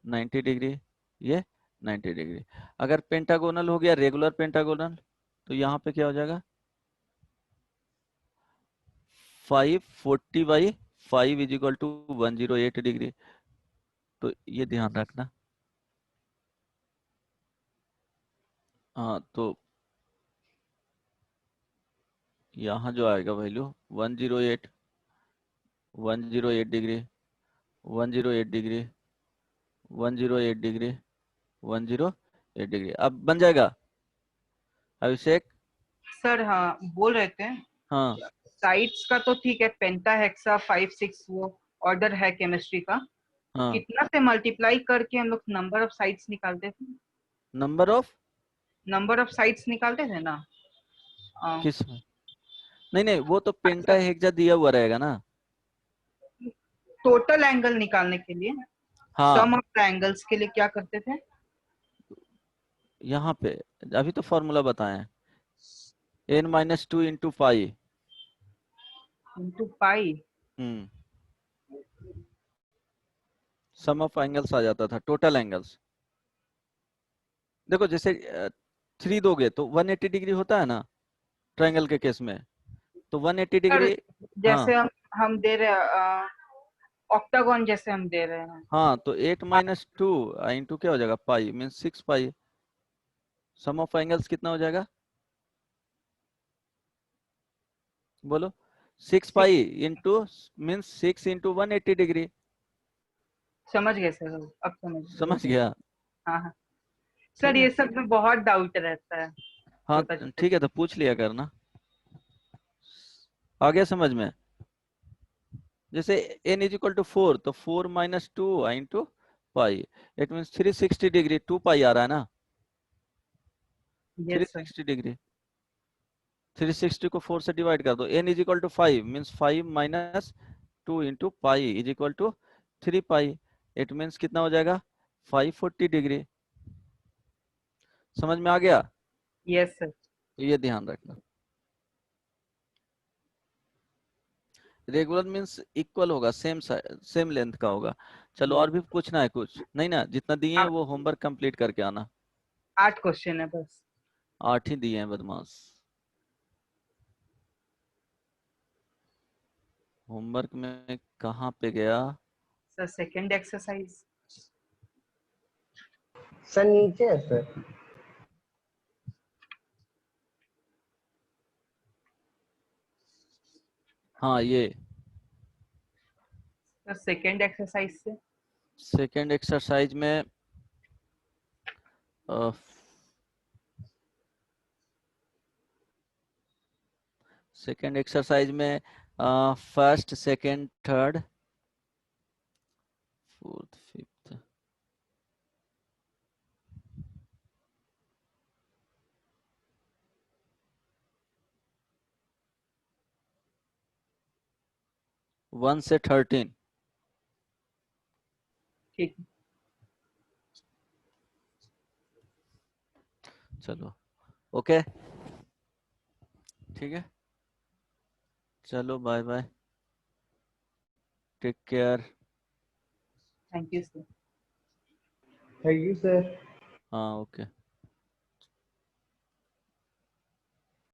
90 डिग्री, ये 90 डिग्री। अगर पेंटागोनल हो गया, रेगुलर पेंटागोनल, तो यहाँ पे क्या हो जाएगा 540/5 इज इक्वल टू 108 डिग्री। तो ये ध्यान रखना। हाँ, तो यहाँ जो आएगा value 108, 108 degree, 108 degree, 108 degree, 108 degree, अब बन जाएगा अभिषेक। सर हाँ बोल रहे थे, हाँ साइड्स का तो ठीक है, पेंटा हेक्सा 5 6 वो ऑर्डर है केमिस्ट्री का, हाँ, कितना से मल्टीप्लाई करके हम लोग नंबर ऑफ साइड्स निकालते थे? नंबर ऑफ साइड्स निकालते थे ना? किस में? नहीं नहीं, वो तो पेंटा हेक्सा दिया हुआ रहेगा ना। टोटल एंगल निकालने के लिए हाँ, सम ऑफ द एंगल्स के लिए क्या करते थे? यहाँ पे अभी तो फॉर्मूला बताएं, n-2 into pi. Into pi. Sum of angles आ जाता था, टोटल एंगल्स। देखो जैसे 3 दोगे तो 180 डिग्री होता है ना ट्रायंगल के केस में, तो 180 सर, डिग्री। हाँ जैसे हम दे रहे हैं ऑक्टागोन, जैसे हम दे रहे हैं। हाँ, तो 8-2 इंटू क्या हो जाएगा, pi means 6 pi. Sum of angles कितना हो जाएगा, बोलो? 6 pi into means 6 into 180 degree. समझ गए सर, अब समझ समझ गए। गया? हाँ हाँ ठीक सर, है। ये सब में बहुत डाउट रहता है, हाँ छोटा छोटा। ठीक है, तो पूछ लिया करना। आ गया समझ में? जैसे n इज इक्वल टू 4, तो 4-2 into pi, it means 360 degree, 2 पाई आ रहा है ना, यस सर। 360 डिग्री। 360 को 4 से डिवाइड कर दो, n is equal to 5 means 5-2 into pi is equal to 3 pi. It means कितना हो जाएगा, 540 डिग्री। समझ में आ गया? Yes sir. तो ये ध्यान रखना, रेगुलर मीन्स इक्वल होगा, सेम लेंथ का होगा। चलो, और भी पूछना है कुछ? नहीं ना, जितना दिए हैं वो होमवर्क कंप्लीट करके आना। 8 क्वेश्चन है बस। 8 ही दिए हैं बदमाश। होमवर्क में कहाँ पे गया? Sir second exercise. सर नीचे है सर। हाँ, ये सर सेकंड एक्सरसाइज से सेकंड एक्सरसाइज में सेकंड एक्सरसाइज में first, second, third, fourth, fifth, one से 13। ठीक। चलो, ओके, ठीक है, चलो, bye bye, take care. Thank you sir. Thank you sir. हाँ, ओके।